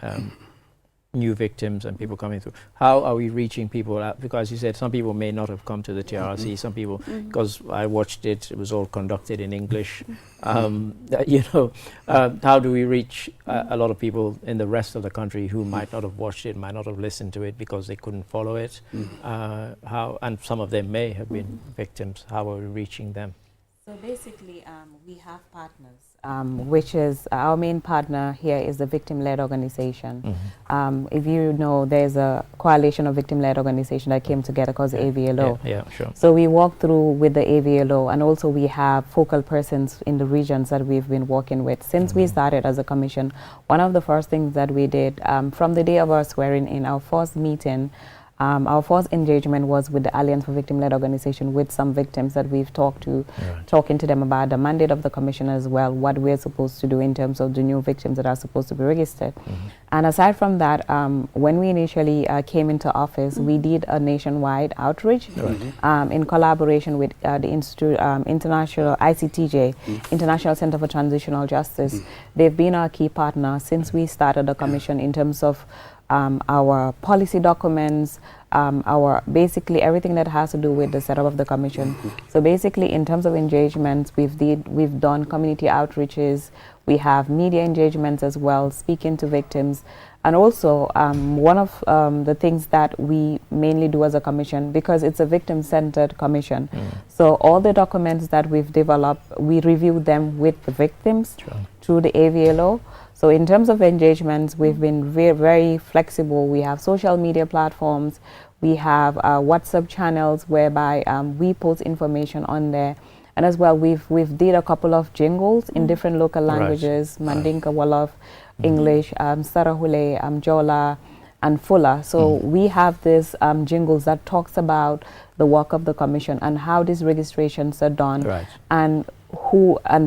new victims and people coming through. How are we reaching people out? Because you said some people may not have come to the TRC, some people, because I watched it, it was all conducted in English. You know, how do we reach a lot of people in the rest of the country who might not have watched it, might not have listened to it because they couldn't follow it? And some of them may have been victims. How are we reaching them? So basically, we have partners, which is our main partner here is the victim-led organization. If you know, there's a coalition of victim-led organization that came together called the AVLO. So we walk through with the AVLO, and also we have focal persons in the regions that we've been working with. Since we started as a commission, one of the first things that we did from the day of our swearing in, our first meeting, our first engagement was with the Alliance for Victim-Led Organization, with some victims that we've talked to, talking to them about the mandate of the commission as well, what we're supposed to do in terms of the new victims that are supposed to be registered. And aside from that, when we initially came into office, we did a nationwide outreach in collaboration with the International ICTJ, International Center for Transitional Justice. They've been our key partner since we started the commission in terms of our policy documents, basically everything that has to do with the setup of the commission. So basically, in terms of engagements, we've done community outreaches. We have media engagements as well, speaking to victims. And also, one of the things that we mainly do as a commission, because it's a victim-centered commission, so all the documents that we've developed, we review them with the victims through the AVLO. So in terms of engagements, we've been very flexible. We have social media platforms. We have WhatsApp channels whereby we post information on there. And as well, we've did a couple of jingles in different local languages, Mandinka, Wolof, English, Sarahule, Jola, and Fula. So we have this jingles that talks about the work of the commission and how these registrations are done, and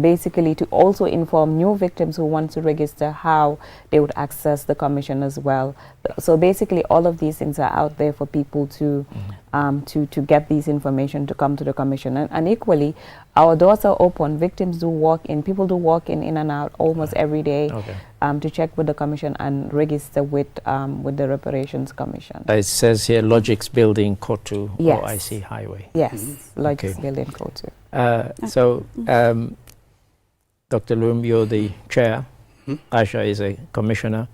basically to also inform new victims who want to register how they would access the commission as well. So basically all of these things are out there for people to get these information to come to the commission. And equally, our doors are open. Victims do walk in, people do walk in and out almost every day to check with the commission and register with the Reparations Commission. It says here Logix Building, Kotu, OIC Highway. Yes, Logix Building, Kotu. So, Dr. Loom, you're the chair. Aisha is a commissioner.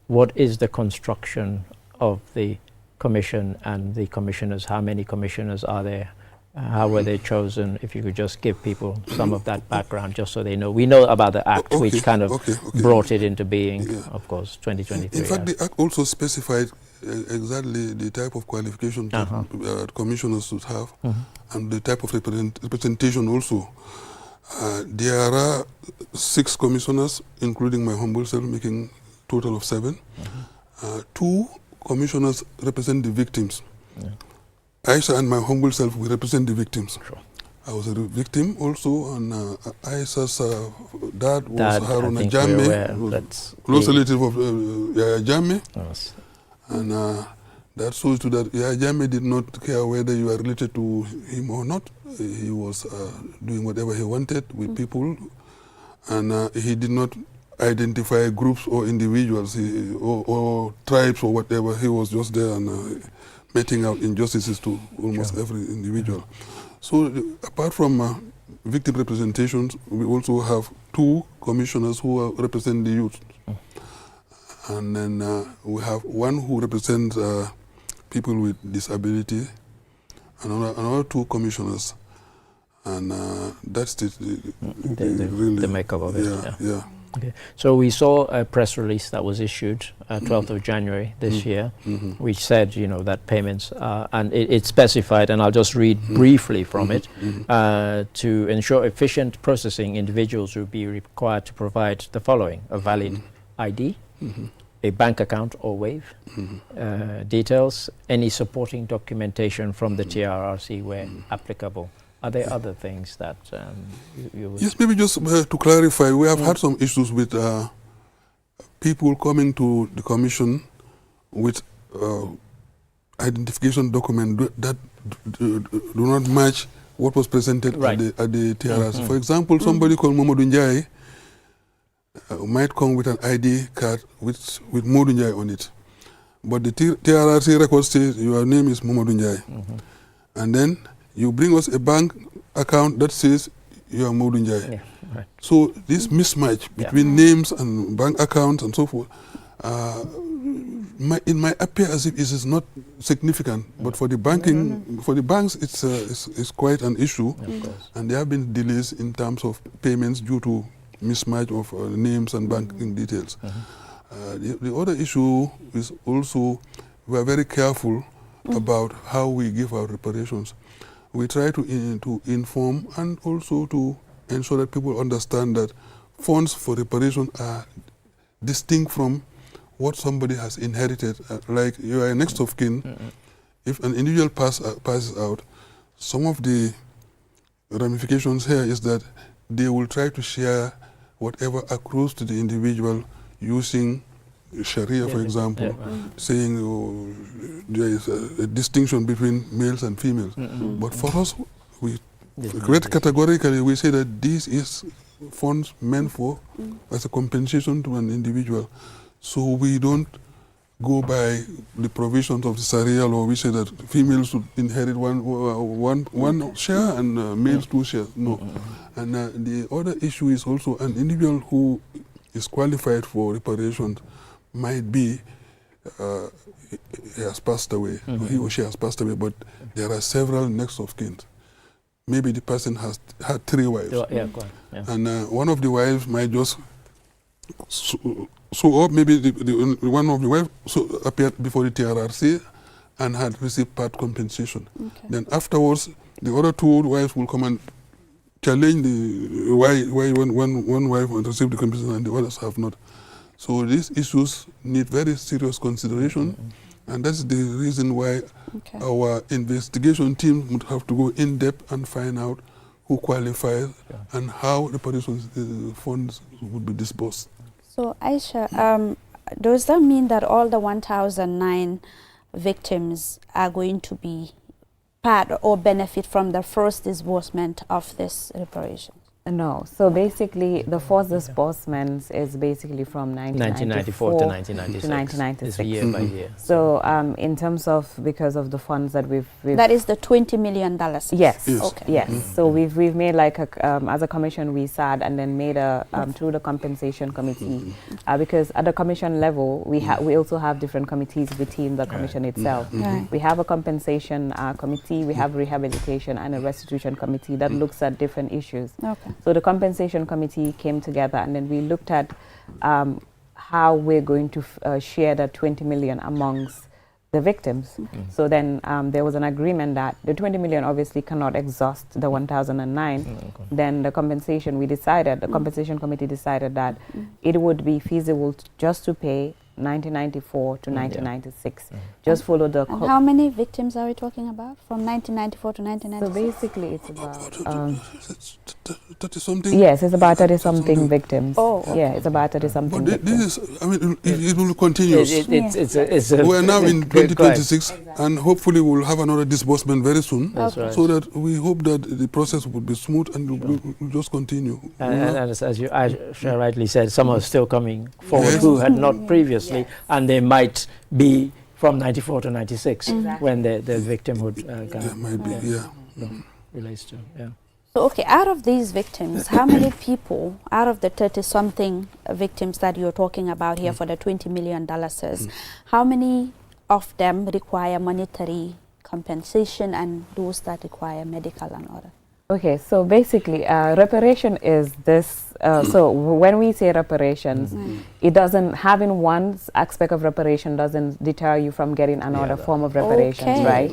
What is the construction of the commission and the commissioners? How many commissioners are there? How were they chosen? If you could just give people some of that background, just so they know. We know about the Act, which kind of brought it into being, of course, 2023. In fact, the Act also specified exactly the type of qualification that commissioners should have, and the type of representation also. There are 6 commissioners, including my humble self, making a total of 7. 2 commissioners represent the victims. Aisha and my humble self, we represent the victims. I was a victim also, and Aisha's dad was Haruna Jammeh, close relative of Yaya Jammeh. And that shows to that Yaya Jammeh did not care whether you are related to him or not. He was doing whatever he wanted with people, and he did not identify groups or individuals or tribes or whatever. He was just there and meting out injustices to almost every individual. So apart from victim representations, we also have 2 commissioners who represent the youth. And then we have 1 who represents people with disability, and another 2 commissioners. And that's the makeup of it. Okay. So we saw a press release that was issued 12th of January this year, which said, you know, that payments, and it specified, and I'll just read briefly from it, to ensure efficient processing, individuals will be required to provide the following: a valid ID, a bank account or wave, details, any supporting documentation from the TRRC where applicable. Are there other things that you would... Yes, maybe just to clarify, we have had some issues with people coming to the commission with identification document that do not match what was presented at the TRRC. For example, somebody called Mamadou Ndiaye might come with an ID card with Modou Ndiaye on it. But the TRRC record says your name is Mamadou Ndiaye. And then you bring us a bank account that says you are Modou Ndiaye. So this mismatch between names and bank accounts and so forth, it might appear as if it is not significant, but for the banking, for the banks, it's quite an issue, and there have been delays in terms of payments due to mismatch of names and banking details. The other issue is also we are very careful about how we give our reparations. We try to inform and also to ensure that people understand that funds for reparation are distinct from what somebody has inherited. Like you are a next of kin, if an individual passes out, some of the ramifications here is that they will try to share whatever accrues to the individual using Sharia, for example, saying there is a distinction between males and females. But for us, we categorically we say that this is funds meant for as a compensation to an individual. So we don't go by the provisions of the Sharia law, which say that females should inherit one share and males 2 shares. No. And the other issue is also an individual who is qualified for reparations might be he has passed away, he or she has passed away, but there are several next of kin. Maybe the person has had 3 wives. And one of the wives might just so up, maybe one of the wives appeared before the TRRC and had received part compensation. Then afterwards, the other 2 wives will come and challenge why one wife received the compensation and the others have not. So these issues need very serious consideration, and that's the reason why our investigation team would have to go in depth and find out who qualifies and how reparation funds would be disbursed. So Aisha, does that mean that all the 1,009 victims are going to be part or benefit from the first disbursement of this reparation? No. So basically, the first disbursements is basically from 1994 to 1996. It's year by year. So in terms of, because of the funds that we've that is the $20 million. Yes. Okay. Yes. So we've made like a, as a commission we sat and then made a through the compensation committee because at the commission level we also have different committees within the commission itself. We have a compensation committee, we have rehabilitation and a restitution committee that looks at different issues. So the compensation committee came together and then we looked at how we're going to share that 20 million amongst the victims. So then there was an agreement that the 20 million obviously cannot exhaust the 1,009. Then the compensation, the compensation committee decided that it would be feasible just to pay 1994 to 1996. Just follow the... And how many victims are we talking about from 1994 to 1996? So basically it's about... 30-something? Yes, it's about 30-something victims. Oh, okay. Yeah, it's about 30-something victims. This is, I mean, it will continue. We are now in 2026 and hopefully we'll have another disbursement very soon. That's right. So that we hope that the process will be smooth and will just continue. And as you Aisha rightly said, some are still coming forward who had not previously, and they might be from 94 to 96 when the victimhood relates to. So, okay, out of these victims, how many people, out of the 30-something victims that you're talking about here for the $20 million, how many of them require monetary compensation and those that require medical and other? Okay, so basically, reparation is this. So when we say reparations, it doesn't, having one aspect of reparation doesn't deter you from getting another form of reparations, right?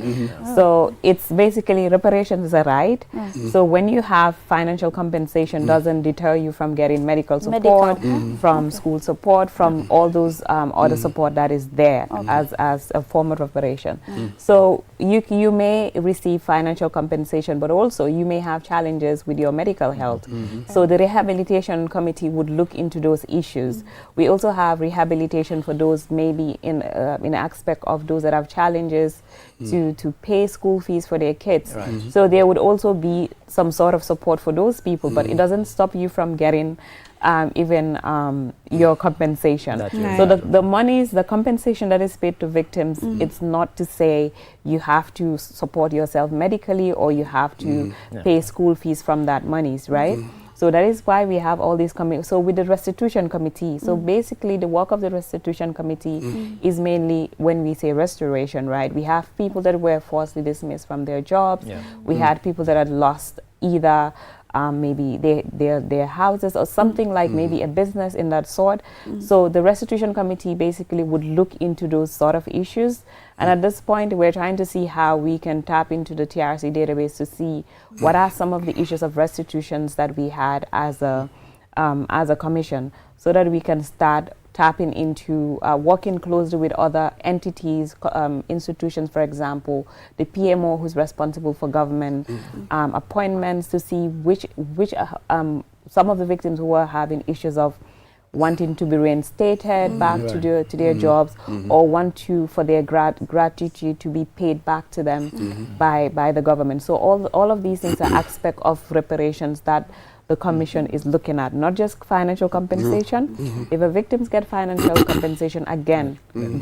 So it's basically, reparations is a right. So when you have financial compensation, doesn't deter you from getting medical support, from school support, from all those other support that is there as a form of reparation. So you may receive financial compensation, but also you may have challenges with your medical health. So the rehabilitation committee would look into those issues. We also have rehabilitation for those maybe in an aspect of those that have challenges to pay school fees for their kids. So there would also be some sort of support for those people, but it doesn't stop you from getting even your compensation. So the monies, the compensation that is paid to victims, it's not to say you have to support yourself medically or you have to pay school fees from that monies, right? So that is why we have all these committees. So with the restitution committee, so basically the work of the restitution committee is mainly when we say restoration, right? We have people that were forcibly dismissed from their jobs. We had people that had lost either maybe their houses or something like maybe a business in that sort. So the restitution committee basically would look into those sort of issues. And at this point, we're trying to see how we can tap into the TRC database to see what are some of the issues of restitutions that we had as a commission, so that we can start tapping into working closely with other entities, institutions, for example, the PMO who's responsible for government appointments, to see which some of the victims who are having issues of wanting to be reinstated back to their jobs, or want to for their gratuity to be paid back to them by the government. So all of these things are aspects of reparations that the Commission is looking at, not just financial compensation. If a victims get financial compensation, again,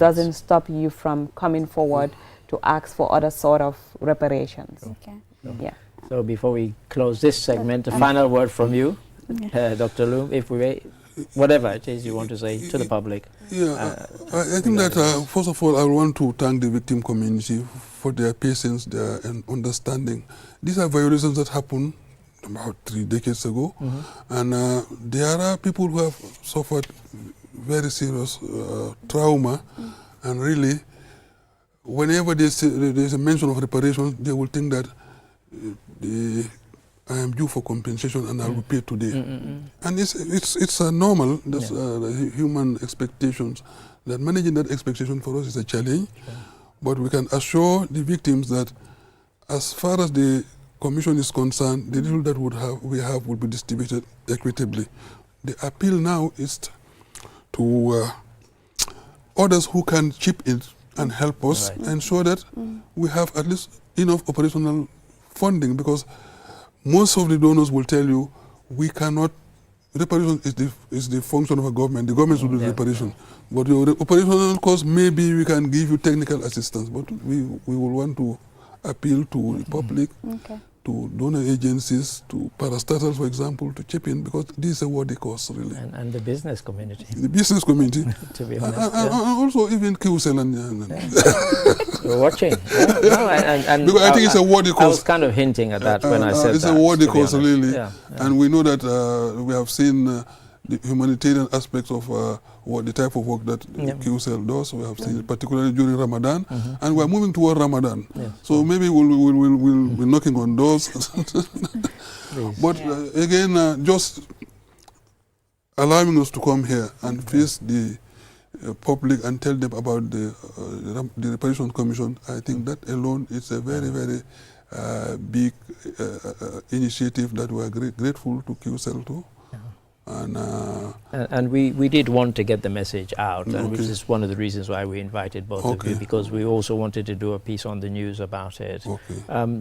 doesn't stop you from coming forward to ask for other sort of reparations. Okay. Yeah. So before we close this segment, a final word from you, Dr. Loom, if we, whatever it is you want to say to the public. Yeah, I think that first of all, I want to thank the victim community for their patience, their understanding. These are violations that happened about 3 decades ago, and there are people who have suffered very serious trauma, and really, whenever there's a mention of reparations, they will think that I am due for compensation and I will pay today. And it's normal, that's human expectations. That managing that expectation for us is a challenge, but we can assure the victims that as far as the Commission is concerned, the little that we have will be distributed equitably. The appeal now is to others who can chip in and help us ensure that we have at least enough operational funding, because most of the donors will tell you we cannot. Reparation is the function of a government. The government will do the reparation, but your operational cost, maybe we can give you technical assistance. But we will want to appeal to the public, to donor agencies, to parastatals, for example, to chip in, because this is a worthy cause, really. And the business community. The business community. To be honest. And also even QCell and We're watching. And because I think it's a worthy cause. I was kind of hinting at that when I said it's that. It's a worthy cause, really. Yeah. And we know that we have seen the humanitarian aspects of what the type of work that QCell does. We have seen it particularly during Ramadan, and we're moving toward Ramadan. So maybe we'll be knocking on doors. But again, just allowing us to come here and face the public and tell them about the Reparation Commission, I think that alone is a very, very big initiative that we are grateful to QCell to. And we did want to get the message out, and which is one of the reasons why we invited both of you, because we also wanted to do a piece on the news about it,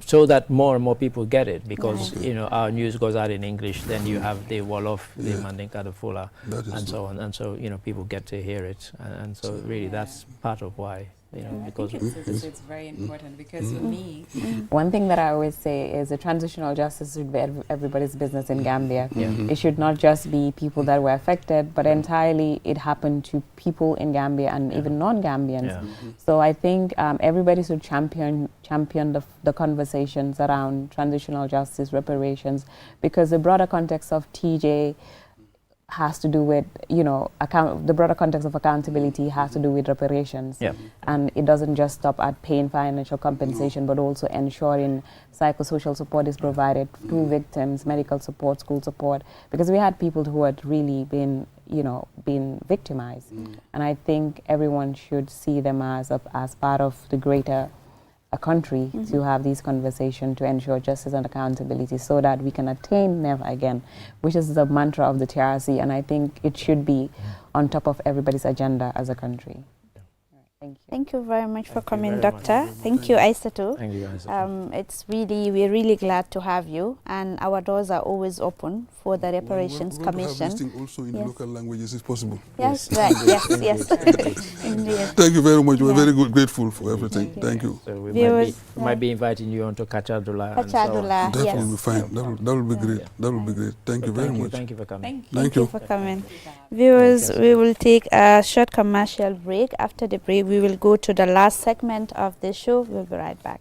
so that more and more people get it, because you know, our news goes out in English, then you have the Wolof, the Mandinka, the Fula, and so on, and so you know, people get to hear it, and so really that's part of why. You know, because it's very important, because for me, one thing that I always say is the transitional justice should be everybody's business in Gambia. It should not just be people that were affected, but entirely it happened to people in Gambia and even non-Gambians. So I think everybody should champion the conversations around transitional justice, reparations, because the broader context of TJ has to do with, you know, the broader context of accountability has to do with reparations. And it doesn't just stop at paying financial compensation, but also ensuring psychosocial support is provided to victims, medical support, school support, because we had people who had really been, you know, been victimized. And I think everyone should see them as part of the greater country to have these conversations to ensure justice and accountability, so that we can attain never again, which is the mantra of the TRC, and I think it should be on top of everybody's agenda as a country. Thank you. Thank you very much for coming, Doctor. Thank you, Aissatou. Thank you, Aissatou. We're really glad to have you, and our doors are always open for the Reparations Commission. Have this thing also in local languages, if possible. Yes, right. Yes. Indeed. Thank you very much. We're very grateful for everything. Thank you. So we might be inviting you on to Kachadula. Kachadula, that will be fine. That will be great. That will be great. Thank you very much. Thank you for coming. Thank you for coming. Viewers, we will take a short commercial break. After the break, we will go to the last segment of the show. We'll be right back.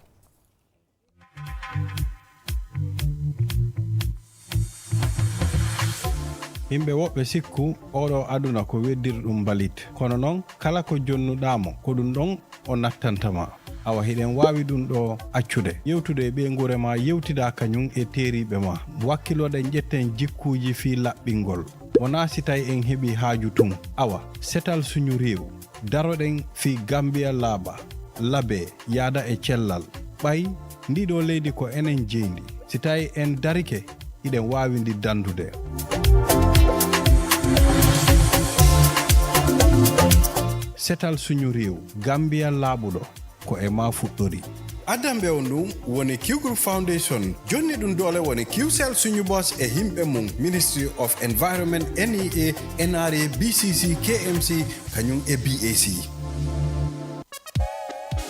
Himɓe woɓɓe sikku oɗo aduna ko weddirɗum balit kono noon kala ko jonnuɗamo ko ɗum ɗon o nattantama awa hiɗen wawi ɗum ɗo accude yewtude e ɓeygure ma yewtida kañum e teriɓe ma wakkiloɗen ƴetten jikkuji fi laɓɓingol wona si tawi en heeɓi haaju tun awa setal suñu rew daroɗen fi Gambia laaɓa laabe yaada e cellal ɓay ndiɗo leydi ko enen jeyndi si tawi en darike iɗen wawi ndi dandude setal suñu rew Gambia laaɓuɗo ko e ma fuɗɗori adambe onu woni Q Group Foundation jonni dun dole woni QCell suñu boss e himbe mum Ministry of Environment NEA NRA BCC KMC kanyum e BAC.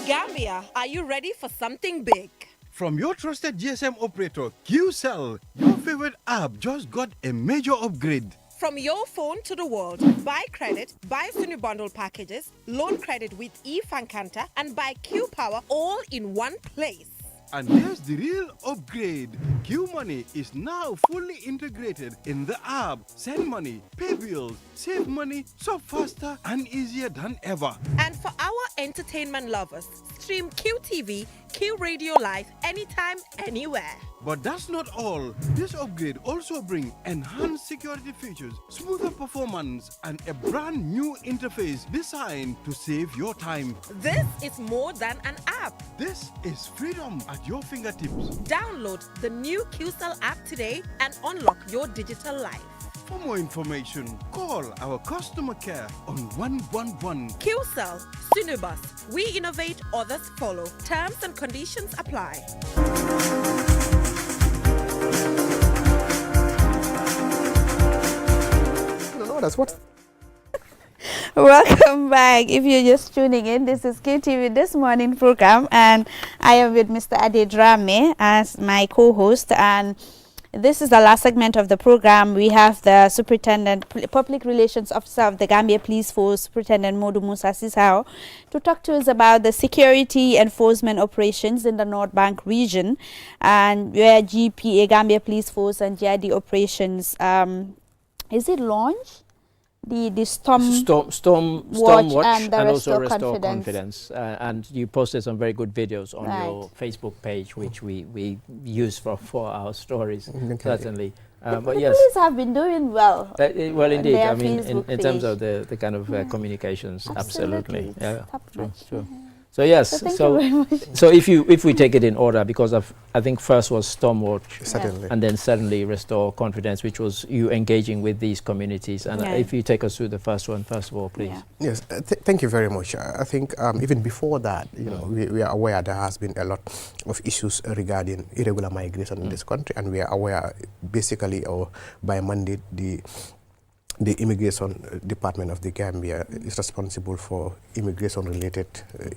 Gambia, are you ready for something big? From your trusted GSM operator, QCell, your favorite app just got a major upgrade. From your phone to the world, buy credit, buy Sunu bundle packages, loan credit with eFankanta, and buy Q Power all in one place. And here's the real upgrade. Q Money is now fully integrated in the app. Send money, pay bills, save money, so faster and easier than ever. And for our entertainment lovers, stream QTV, Q Radio Live anytime, anywhere. But that's not all. This upgrade also brings enhanced security features, smoother performance, and a brand new interface designed to save your time. This is more than an app. This is freedom at your fingertips. Download the new QCell app today and unlock your digital life. For more information, call our customer care on 111. QCell, Sunubus. We innovate, others follow. Terms and conditions apply. No, that's what. Welcome back. If you're just tuning in, this is QTV This Morning program, and I am with Mr. Adedrame as my co-host, and this is the last segment of the program. We have the Superintendent, Public Relations Officer of the Gambia Police Force, Superintendent Modu Musa Sisao, to talk to us about the security enforcement operations in the North Bank region, and where GPA, Gambia Police Force, and GID operations, is it launched? The Storm Watch and also Restore Confidence. And you posted some very good videos on your Facebook page, which we use for our stories, certainly. But yes, police have been doing well. Well, indeed. I mean, in terms of the kind of communications, absolutely. Yeah, true. So yes, so if we take it in order, because I think first was Stormwatch, certainly, and then suddenly Restore Confidence, which was you engaging with these communities. And if you take us through the first one, first of all, please. Yes, thank you very much. I think even before that, you know, we are aware there has been a lot of issues regarding irregular migration in this country, and we are aware, basically, or by mandate, the Immigration Department of the Gambia is responsible for immigration-related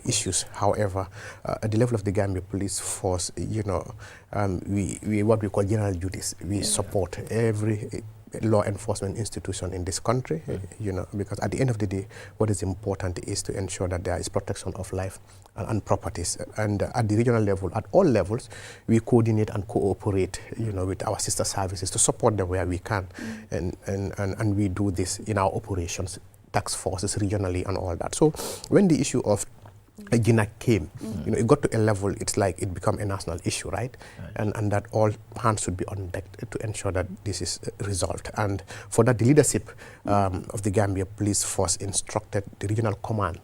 issues. However, at the level of the Gambia Police Force, you know, we what we call general duties. We support every law enforcement institution in this country, you know, because at the end of the day, what is important is to ensure that there is protection of life and properties. And at the regional level, at all levels, we coordinate and cooperate, you know, with our sister services to support them where we can. And we do this in our operations, task forces regionally and all that. So when the issue of GINAC came, you know, it got to a level, it's like it become a national issue, right? And that all hands should be on deck to ensure that this is resolved. And for that, the leadership of the Gambia Police Force instructed the regional command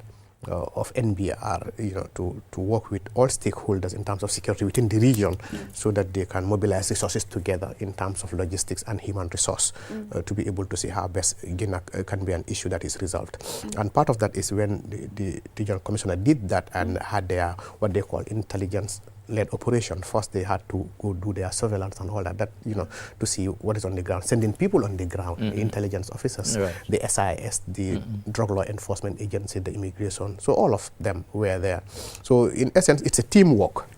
of NBR, you know, to work with all stakeholders in terms of security within the region, so that they can mobilize resources together in terms of logistics and human resource to be able to see how best GINAC can be an issue that is resolved. And part of that is when the regional commissioner did that and had their what they call intelligence-led operation. First, they had to go do their surveillance and all that, you know, to see what is on the ground, sending people on the ground, the intelligence officers, the SIS, the Drug Law Enforcement Agency, the immigration. So all of them were there. So in essence, it's a teamwork.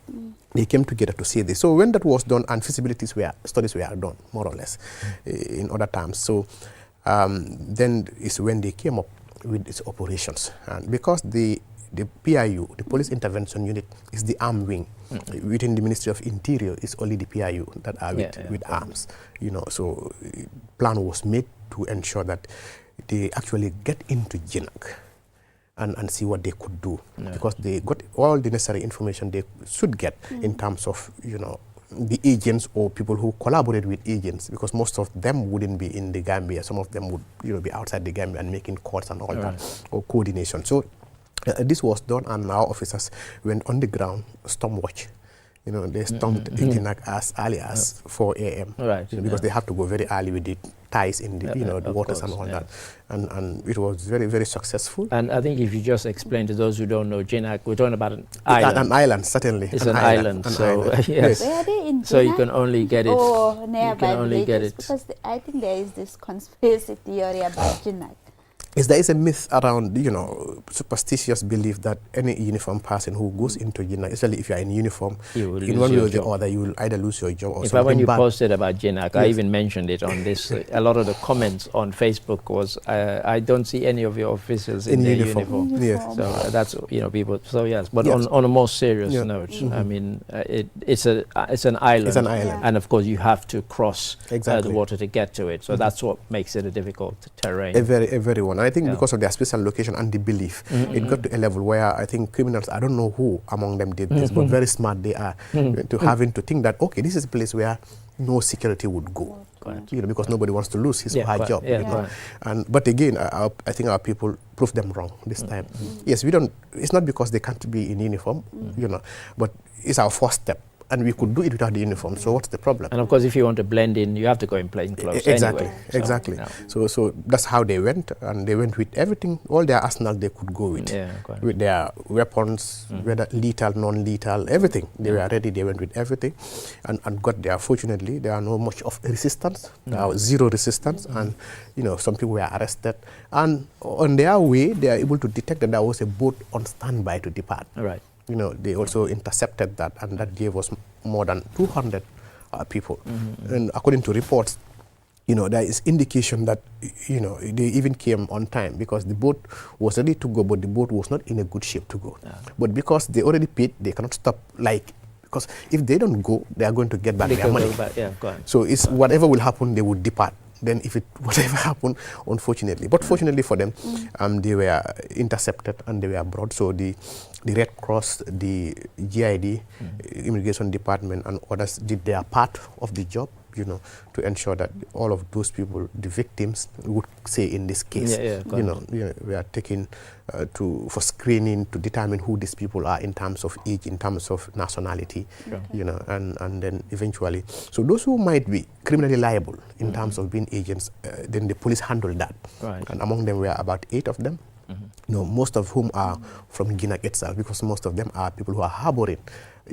They came together to see this. So when that was done, and studies were done, more or less, in other terms. So then is when they came up with these operations. And because the PIU, the Police Intervention Unit, is the arm wing. Within the Ministry of Interior, it's only the PIU that are with arms. You know, so plan was made to ensure that they actually get into GINAC and see what they could do, because they got all the necessary information they should get in terms of, you know, the agents or people who collaborate with agents, because most of them wouldn't be in the Gambia. Some of them would, you know, be outside the Gambia and making calls and all that, or coordination. So this was done, and our officers went on the ground, Stormwatch. You know, they stormed GINAC as early as 4 a.m. Right. You know, because they have to go very early with the ties in the, the waters and all that. And it was very, very successful. And I think if you just explain to those who don't know, Jinak, we're talking about an island. An island, certainly. It's an island. So, yes. Where are they in Jinak? So you can only get it. Or nearby you can only get it. Because I think there is this conspiracy theory about Jinak. There is a myth around, superstitious belief that any uniformed person who goes into Jinak, especially if you are in uniform, in one way or the other, you will either lose your job or in something. fact, when you bad. posted about Jinak, I even mentioned it on this. A lot of the comments on Facebook was, I don't see any of your officials in their uniform. Yes. So that's, people. So yes, but on a more serious note, I mean, it's an island. It's an island. And of course, you have to cross exactly. the water to get to it. So that's what makes it a difficult terrain. A very one. I think because of their special location and the belief, it got to a level where I think criminals, I don't know who among them did this, but very smart they are, to having to think that, okay, this is a place where no security would go, because nobody wants to lose his or her job. But again, I think our people proved them wrong this time. Yes, it's not because they can't be in uniform, but it's our first step. And we could do it without the uniform, so what's the problem? And of course, if you want to blend in, you have to go in plain clothes anyway. Exactly. So that's how they went, and they went with everything, all their arsenal they could go with. With their weapons, whether lethal, non-lethal, everything. They were ready, they went with everything, and got there. Fortunately, there are no much of resistance, there was zero resistance, and some people were arrested. And on their way, they are able to detect that there was a boat on standby to depart. Right. They also intercepted that, and that gave us more than 200 people. And according to reports, there is indication that, they even came on time because the boat was ready to go, but the boat was not in a good shape to go. But because they already paid, they cannot stop, because if they don't go, they are going to get back their money. So it's whatever will happen, they would depart. Then whatever happened, unfortunately. But fortunately for them, they were intercepted and they were brought. So the Red Cross, the GID, Immigration Department and others did their part of the job, to ensure that all of those people, the victims, would say in this case, we are taken for screening to determine who these people are in terms of age, in terms of nationality, and then eventually. So those who might be criminally liable in terms of being agents, then the police handled that. And among them were about 8 of them. Most of whom are from Jinak itself, because most of them are people who are harboring,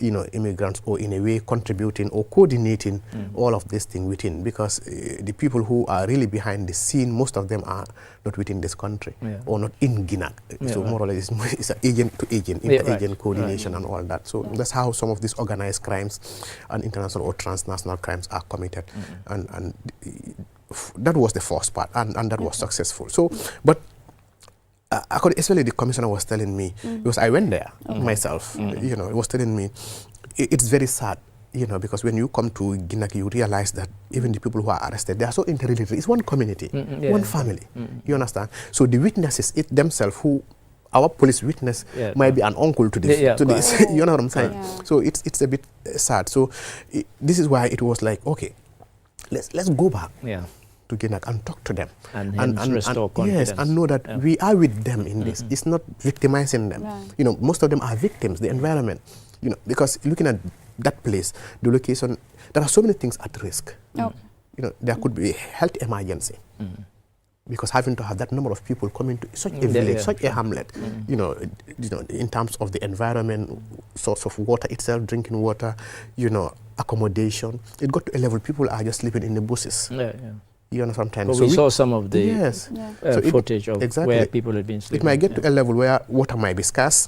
immigrants, or in a way contributing or coordinating all of this thing within, because the people who are really behind the scene, most of them are not within this country or not in Jinak. So more or less it's an agent to agent, inter-agent coordination and all that. So that's how some of these organized crimes and international or transnational crimes are committed. And that was the first part, and that was successful. So, but especially the commissioner was telling me, because I went there myself, it was telling me, it's very sad, because when you come to Jinak, you realize that even the people who are arrested, they are so interrelated. It's one community, one family, you understand? So the witnesses, themselves, who our police witness might be an uncle to this, you know what I'm saying? So it's a bit sad. So this is why it was like, okay, let's go back. To Jinak and talk to them and restore confidence. Yes, and know that we are with them in this. It's not victimizing them. Most of them are victims, the environment. Because looking at that place, the location, there are so many things at risk. There could be a health emergency. Because having to have that number of people coming to such a village, such a hamlet, in terms of the environment, source of water itself, drinking water, accommodation, it got to a level people are just sleeping in the bushes. Sometimes. But we saw some of the footage of where people had been sleeping. It might get to a level where water might be scarce,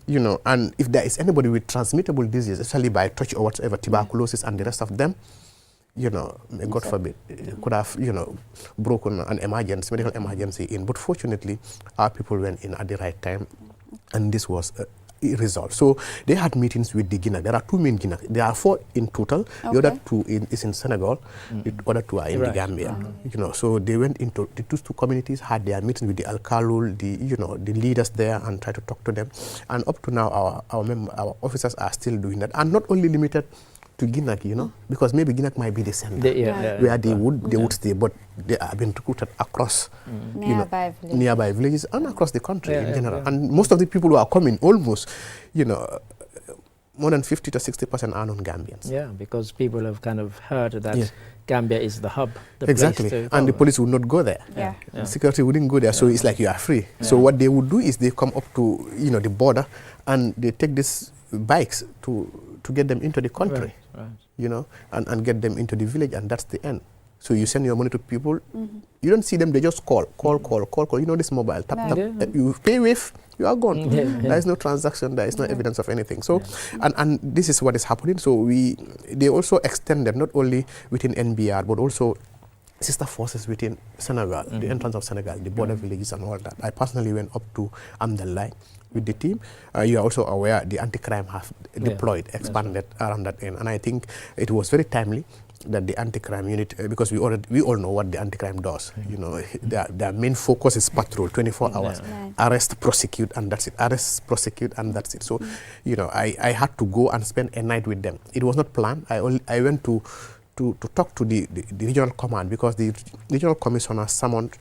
and if there is anybody with transmittable disease, especially by touch or whatever, tuberculosis and the rest of them, God forbid, could have, broken an emergency, medical emergency in. But fortunately, our people went in at the right time, and this was resolved. So they had meetings with the Jinak. There are 2 main Jinak. There are 4 in total. The other 2 is in Senegal. The other 2 are in the Gambia. So they went into the 2 communities, had their meetings with the Alkalul, the leaders there, and tried to talk to them. And up to now, our officers are still doing that, and not only limited to Jinak, because maybe Jinak might be the center where they would stay, but they have been recruited across nearby villages and across the country in general. And most of the people who are coming, almost, more than 50 to 60% are non-Gambians. Yeah, because people have kind of heard that Gambia is the hub. Exactly, and the police would not go there. Security wouldn't go there, so it's like you are free. So what they would do is they come up to the border, and they take these bikes to get them into the country, and get them into the village, and that's the end. So you send your money to people, you don't see them, they just call. This mobile, tap, you pay with, you are gone. There is no transaction, there is no evidence of anything. So, and this is what is happening. So they also extended not only within NBR, but also sister forces within Senegal, the entrance of Senegal, the border villages and all that. I personally went up to Amdalai with the team. You are also aware the anti-crime have deployed, expanded around that end. And I think it was very timely that the anti-crime unit, because we all know what the anti-crime does. Their main focus is patrol 24 hours. Arrest, prosecute, and that's it. Arrest, prosecute, and that's it. So, I had to go and spend a night with them. It was not planned. I went to talk to the regional command, because the regional commissioner summoned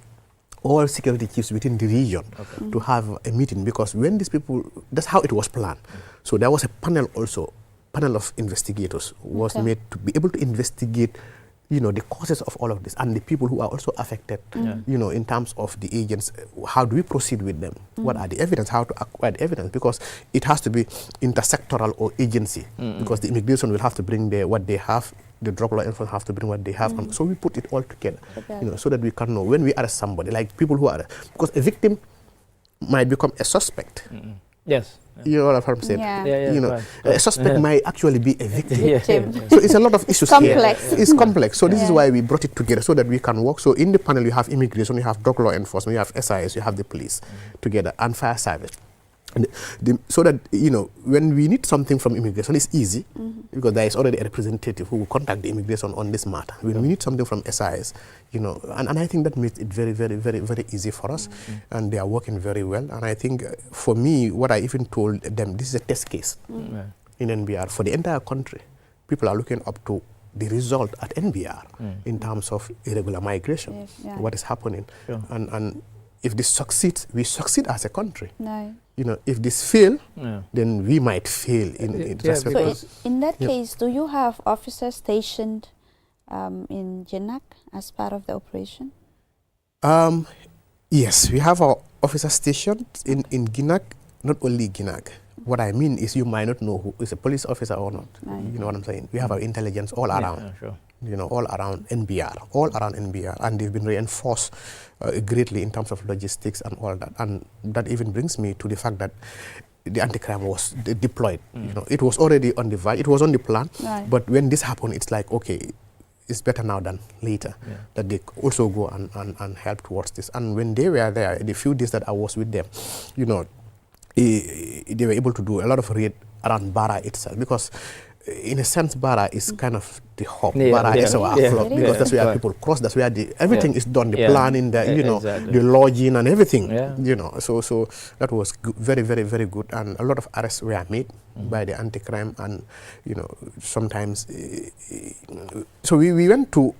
all security chiefs within the region to have a meeting, because when these people, that's how it was planned. So there was a panel of investigators was made to be able to investigate the causes of all of this, and the people who are also affected, in terms of the agents. How do we proceed with them? What are the evidence? How to acquire the evidence? Because it has to be intersectoral or agency, because the immigration will have to bring what they have, the drug law enforcement have to bring what they have, and so we put it all together, so that we can know when we arrest somebody, like people who are, because a victim might become a suspect. Yes. You know what I'm saying? A suspect might actually be a victim. So it's a lot of issues complex. here. It's complex. So this is why we brought it together, so that we can work. So in the panel, you have immigration, you have drug law enforcement, you have SIS, you have the police together, and fire service. So that, when we need something from immigration, it's easy, because there is already a representative who will contact the immigration on this matter. When we need something from SIS, and I think that makes it very, very, very, very easy for us, and they are working very well. And I think for me, what I even told them, this is a test case in NBR for the entire country. People are looking up to the result at NBR in terms of irregular migration, what is happening. And if this succeeds, we succeed as a country. If this fail, then we might fail in respect. So in that case, do you have officers stationed in Genak as part of the operation? Yes, we have our officers stationed in Ginak, not only Ginak. What I mean is, you might not know who is a police officer or not. You know what I'm saying? We have our intelligence all around. All around NBR, and they've been reinforced greatly in terms of logistics and all that. And that even brings me to the fact that the anti-crime was deployed. It was already on the verge, it was on the plan, but when this happened, it's like, okay, it's better now than later that they also go and help towards this. And when they were there, the few days that I was with them, they were able to do a lot of raid around Bara itself, because in a sense, Bara is kind of the hub. Bara is our flock, because that's where people cross. That's where everything is done. The planning, the lodging and everything. So that was very, very, very good. And a lot of arrests were made by the anti-crime. And sometimes, so we went to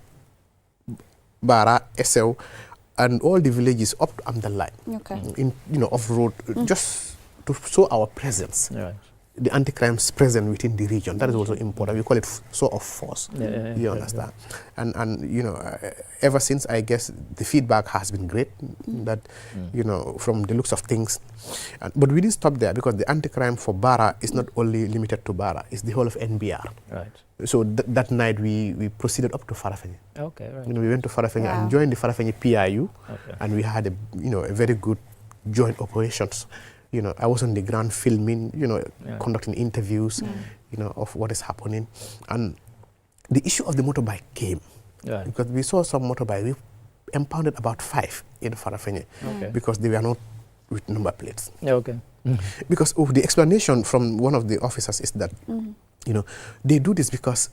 Bara, Esau, and all the villages up to Amdalai, off road, just to show our presence. The anti-crime's present within the region. That is also important. We call it sort of force. You understand? And ever since, I guess, the feedback has been great, that, from the looks of things. But we didn't stop there, because the anti-crime for Bara is not only limited to Bara, it's the whole of NBR. So that night, we proceeded up to Farafenni. We went to Farafenni and joined the Farafenni PIU, and we had a very good joint operations. I was on the ground filming, conducting interviews, of what is happening. And the issue of the motorbike came, because we saw some motorbike. We impounded about 5 in Farafenni, because they were not with number plates. Because the explanation from one of the officers is that, they do this because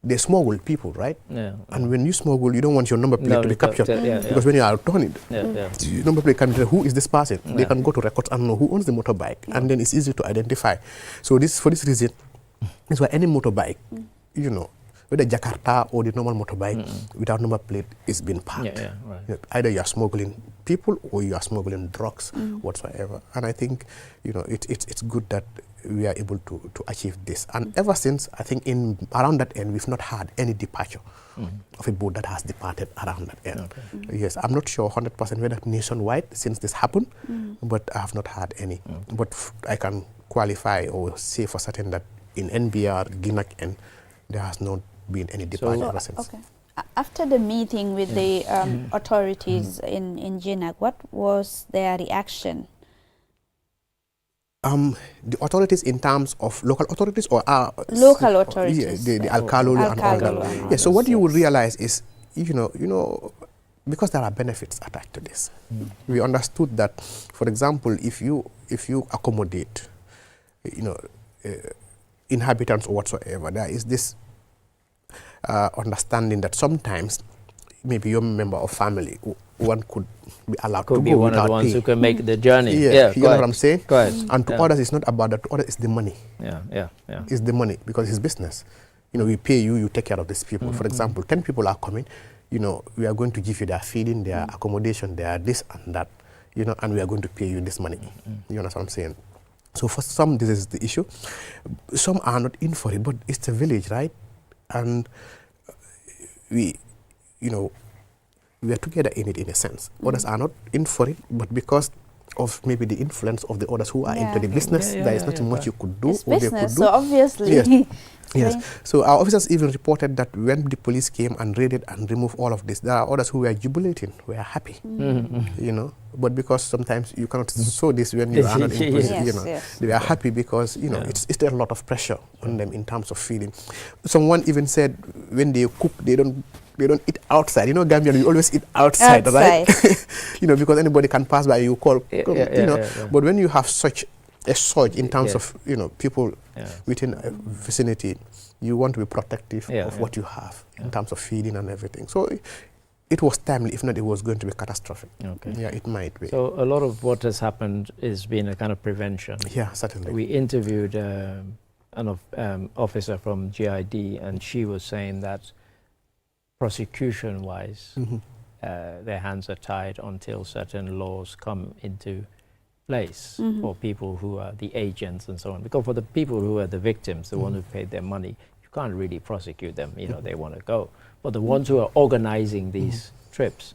they smuggle people, right? And when you smuggle, you don't want your number plate to be captured, because when you are returning, your number plate can be, who is this person? They can go to records and know who owns the motorbike, and then it's easy to identify. So for this reason, that's why any motorbike, whether Jakarta or the normal motorbike without number plate is being parked. Either you are smuggling people or you are smuggling drugs whatsoever. And I think, you know, it's good that we are able to achieve this. And ever since, I think around that end, we've not had any departure of a boat that has departed around that end. Okay. Yes, I'm not sure 100% whether nationwide since this happened, but I have not had any. But I can qualify or say for certain that in NBR, Ginak, and there has not been any departure ever since. Okay. After the meeting with the authorities in Ginak, what was their reaction? The authorities in terms of local authorities or local authorities, the Alcalolo and all that. Yeah. So what you will realize is, you know, because there are benefits attached to this, we understood that, for example, if you accommodate, you know, inhabitants or whatsoever, there is this understanding that sometimes maybe you're a member of family, one could be allowed to be go one of the ones who can make the journey. Yeah, you know what I'm saying? And to Yeah. others, it's not about that. To others, it's the money. Yeah. It's the money because it's business. You know, we pay you, you take care of these people. For example, 10 people are coming. You know, we are going to give you their feeding, their accommodation, their this and that. You know, and we are going to pay you this money. You know what I'm saying? So for some, this is the issue. Some are not in for it, but it's a village, right? And we, you know, we are together in it in a sense. Others are not in for it, but because of maybe the influence of the others who are into the business, there is not much you could do. It's or business, they could do. so obviously. Yes. Yes. So our officers even reported that when the police came and raided and removed all of this, there are others who were jubilating, were happy, you know. But because sometimes you cannot show this when you are not in prison, you know. They were happy because, you know, it's a lot of pressure on them in terms of feeding. Someone even said when they cook, they don't eat outside. You know, Gambia, you always eat outside. Right? You know, because anybody can pass by, you call, you know. But when you have such a surge in terms of, you know, people within a vicinity, you want to be protective of what you have in terms of feeding and everything. So it was timely. If not, it was going to be catastrophic. Okay. Yeah, it might be. So a lot of what has happened has been a kind of prevention. Yeah, certainly. We interviewed an officer from GID, and she was saying that prosecution-wise, their hands are tied until certain laws come into place for people who are the agents and so on. Because for the people who are the victims, the ones who paid their money, you can't really prosecute them. You know, they want to go. But the ones who are organizing these trips,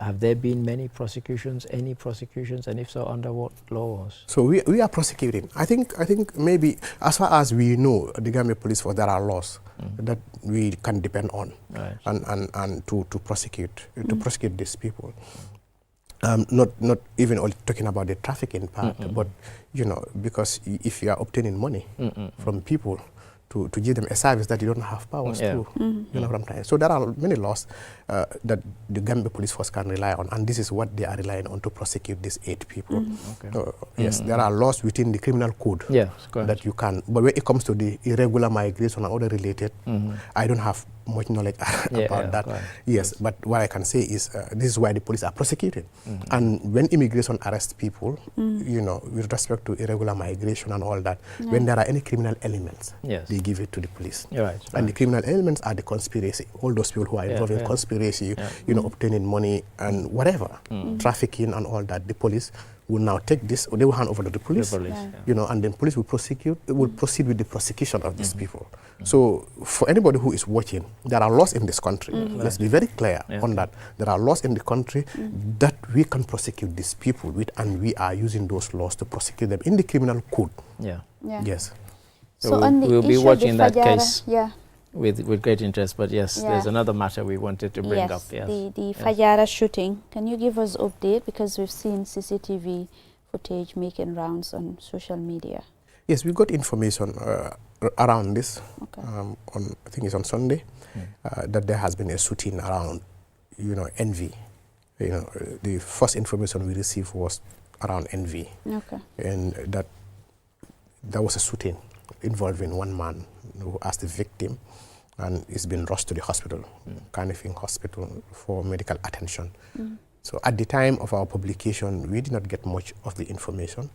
have there been many prosecutions, any prosecutions, and if so, under what laws? So we are prosecuting. I think maybe as far as we know, the Gambia Police Force, there are laws that we can depend on, and to prosecute these people. Not even only talking about the trafficking part, but, you know, because if you are obtaining money from people to give them a service that you don't have powers to, you know what I'm saying? So there are many laws that the Gambia Police Force can rely on, and this is what they are relying on to prosecute these 8 people. Yes, there are laws within the criminal code that you can, but when it comes to the irregular migration and other related, I don't have much knowledge about that. Yes, but what I can say is this is why the police are prosecuting. And when immigration arrests people, you know, with respect to irregular migration and all that, when there are any criminal elements, they give it to the police. And the criminal elements are the conspiracy, all those people who are involved in conspiracy, you know, obtaining money and whatever, trafficking and all that. The police will now take this, or they will hand over to the police, you know, and then police will proceed with the prosecution of these people. So for anybody who is watching, there are laws in this country. Let's be very clear on that. There are laws in the country that we can prosecute these people with, and we are using those laws to prosecute them in the criminal code. Yes. So we'll be watching that case with great interest. But there's another matter we wanted to bring up. The Fajara shooting. Can you give us update, because we've seen CCTV footage making rounds on social media? Yes, we got information around this. I think it's on Sunday, that there has been a shooting around, you know, NV. You know, the first information we received was around NV, and that there was a shooting involving one man who as the victim, and he's been rushed to the hospital, Carnifing Hospital, for medical attention. So at the time of our publication, we did not get much of the information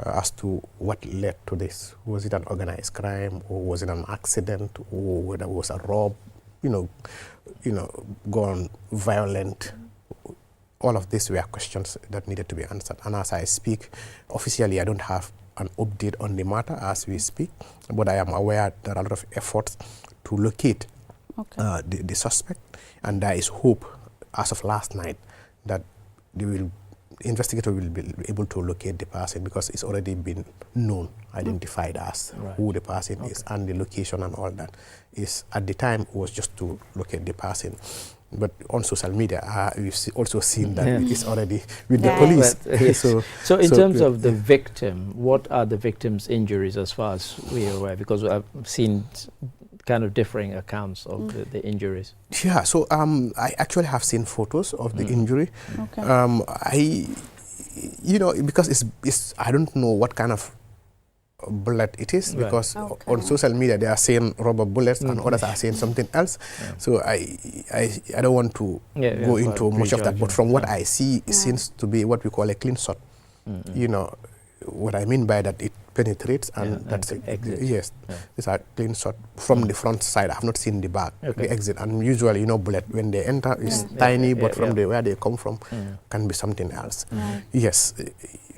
as to what led to this. Was it an organized crime, or was it an accident, or whether it was a rob, you know, gone violent, all of these were questions that needed to be answered. And as I speak, officially I don't have an update on the matter as we speak, but I am aware there are a lot of efforts to locate the suspect, and there is hope as of last night that investigator will be able to locate the person, because it's already been known, identified as who the person is, and the location and all that is at the time was just to locate the person. But on social media, we've also seen that it's already with the police. So in terms of the victim, what are the victim's injuries as far as we are aware? Because I've seen kind of differing accounts of the injuries. Yeah, so I actually have seen photos of the injury. Because it's I don't know what kind of bullet it is, because on social media they are saying rubber bullets and others are saying something else. So I don't want to go into much of that, but from what I see, it seems to be what we call a clean shot. You know what I mean by that, it penetrates and that's it. Yes, these are clean shot from the front side. I have not seen the back, the exit. And usually, bullet when they enter is tiny, but from where they come from can be something else. Yes,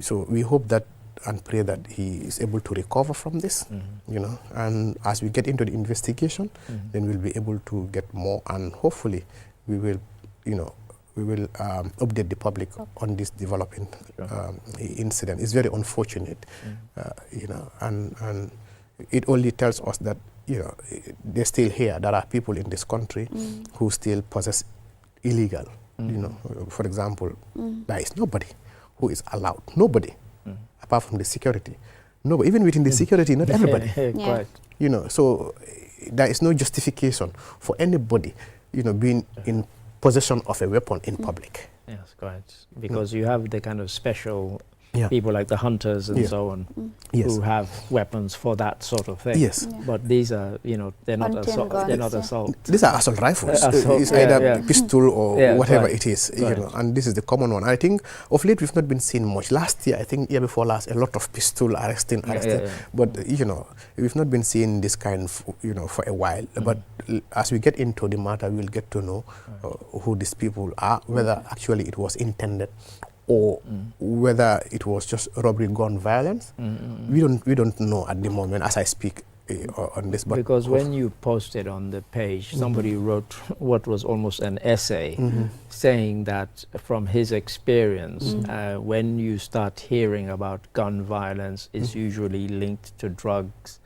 so we hope that and pray that he is able to recover from this, and as we get into the investigation, then we'll be able to get more, and hopefully we will, update the public on this developing incident. It's very unfortunate, and it only tells us that, they're still here. There are people in this country who still possess illegal, for example, there is nobody who is allowed, nobody, apart from the security. No, even within the security, not everybody. So there is no justification for anybody, being in possession of a weapon in public. Yes, correct. Because you have the kind of special people like the hunters and so on, who have weapons for that sort of thing. Yes. But these are, they're not assault. They're not assault. These are assault rifles. It's either pistol or whatever it is, and this is the common one. I think of late we've not been seeing much. Last year, I think year before last, a lot of pistol arresting. But we've not been seeing this kind, for a while. But as we get into the matter, we'll get to know who these people are, whether actually it was intended, or whether it was just robbery, gun violence. We don't know at the moment as I speak on this. But because when you posted on the page, somebody wrote what was almost an essay saying that from his experience, when you start hearing about gun violence, it's usually linked to drugs,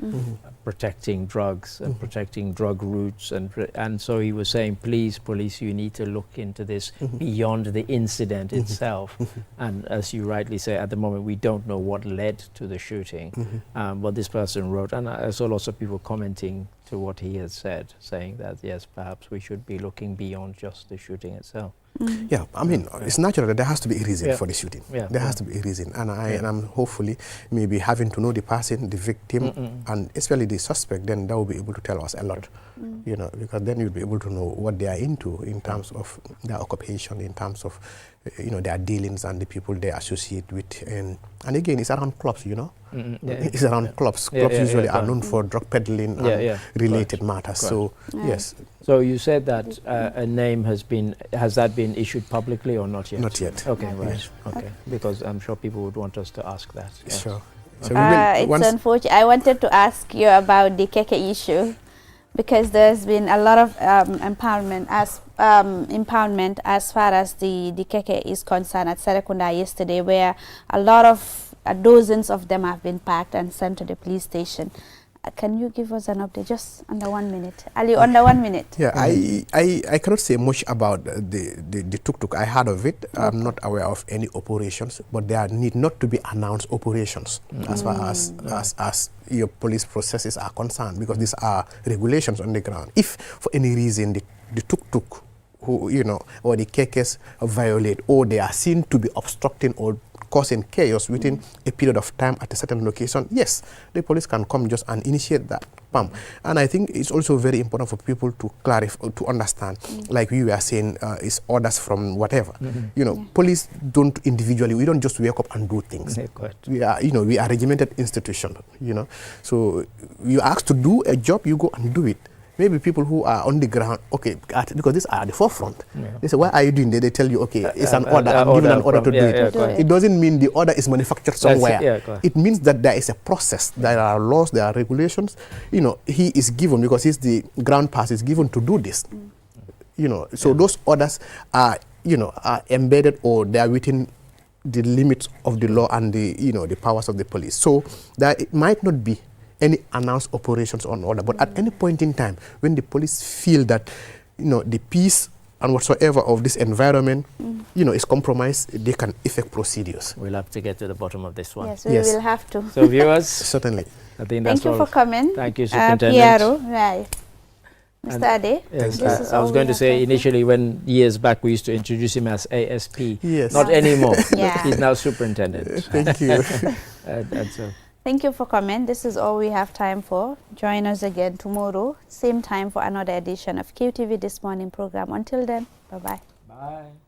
protecting drugs and protecting drug routes, and so he was saying, please, police, you need to look into this beyond the incident itself. And as you rightly say, at the moment we don't know what led to the shooting. But this person wrote, and I saw lots of people commenting to what he has said, saying that yes, perhaps we should be looking beyond just the shooting itself. Yeah, I mean, it's natural that there has to be a reason for the shooting. There has to be a reason, and I'm hopefully maybe having to know the person, the victim, and especially the suspect. Then that will be able to tell us a lot, because then you'll be able to know what they are into in terms of their occupation, in terms of their dealings and the people they associate with, and again, it's around clubs, it's around clubs. Clubs usually are known for drug peddling and related matters. So yes. So you said that a name has that been issued publicly or not yet? Not yet. Okay, right. Okay, because I'm sure people would want us to ask that. Yes. Sure. So it's unfortunate. I wanted to ask you about the Keke issue, because there's been a lot of impoundment as far as the Keke is concerned at Serekunda yesterday, where a lot of dozens of them have been packed and sent to the police station. Can you give us an update, just under 1 minute? Ali, under 1 minute. Yeah, I cannot say much about the tuk-tuk. I heard of it. I'm not aware of any operations, but there need not to be announced operations as far as your police processes are concerned, because these are regulations on the ground. If for any reason the tuk-tuk, or the kekes violate, or they are seen to be obstructing or causing chaos within a period of time at a certain location, yes, the police can come just and initiate that. And I think it's also very important for people to clarify, to understand, like we were saying, it's orders from whatever. Police don't individually, we don't just wake up and do things. We are, we are a regimented institution, so you are asked to do a job, you go and do it. maybe people who are on the ground, okay, because these are at the forefront. They say, why are you doing that? They tell you, okay, it's an order, I'm given an order to do it. It doesn't mean the order is manufactured somewhere. It means that there is a process, there are laws, there are regulations. You know, he is given, because he's the ground pass, is given to do this. You know, so those orders are, you know, are embedded, or they are within the limits of the law and the, you know, the powers of the police. So that it might not be any announced operations on order, but at any point in time, when the police feel that, you know, the peace and whatsoever of this environment, you know, is compromised, they can effect procedures. We'll have to get to the bottom of this one. Yes, we will have to. So viewers, certainly. I think that's Thank you for coming. Thank you, Superintendent. Piero, right. Mr. Ade. Yes, I was going to say, initially, when years back, we used to introduce him as ASP. Yes. Not anymore. He's now Superintendent. Thank you. And so. Thank you for coming. This is all we have time for. Join us again tomorrow, same time, for another edition of QTV This Morning program. Until then, bye-bye. Bye.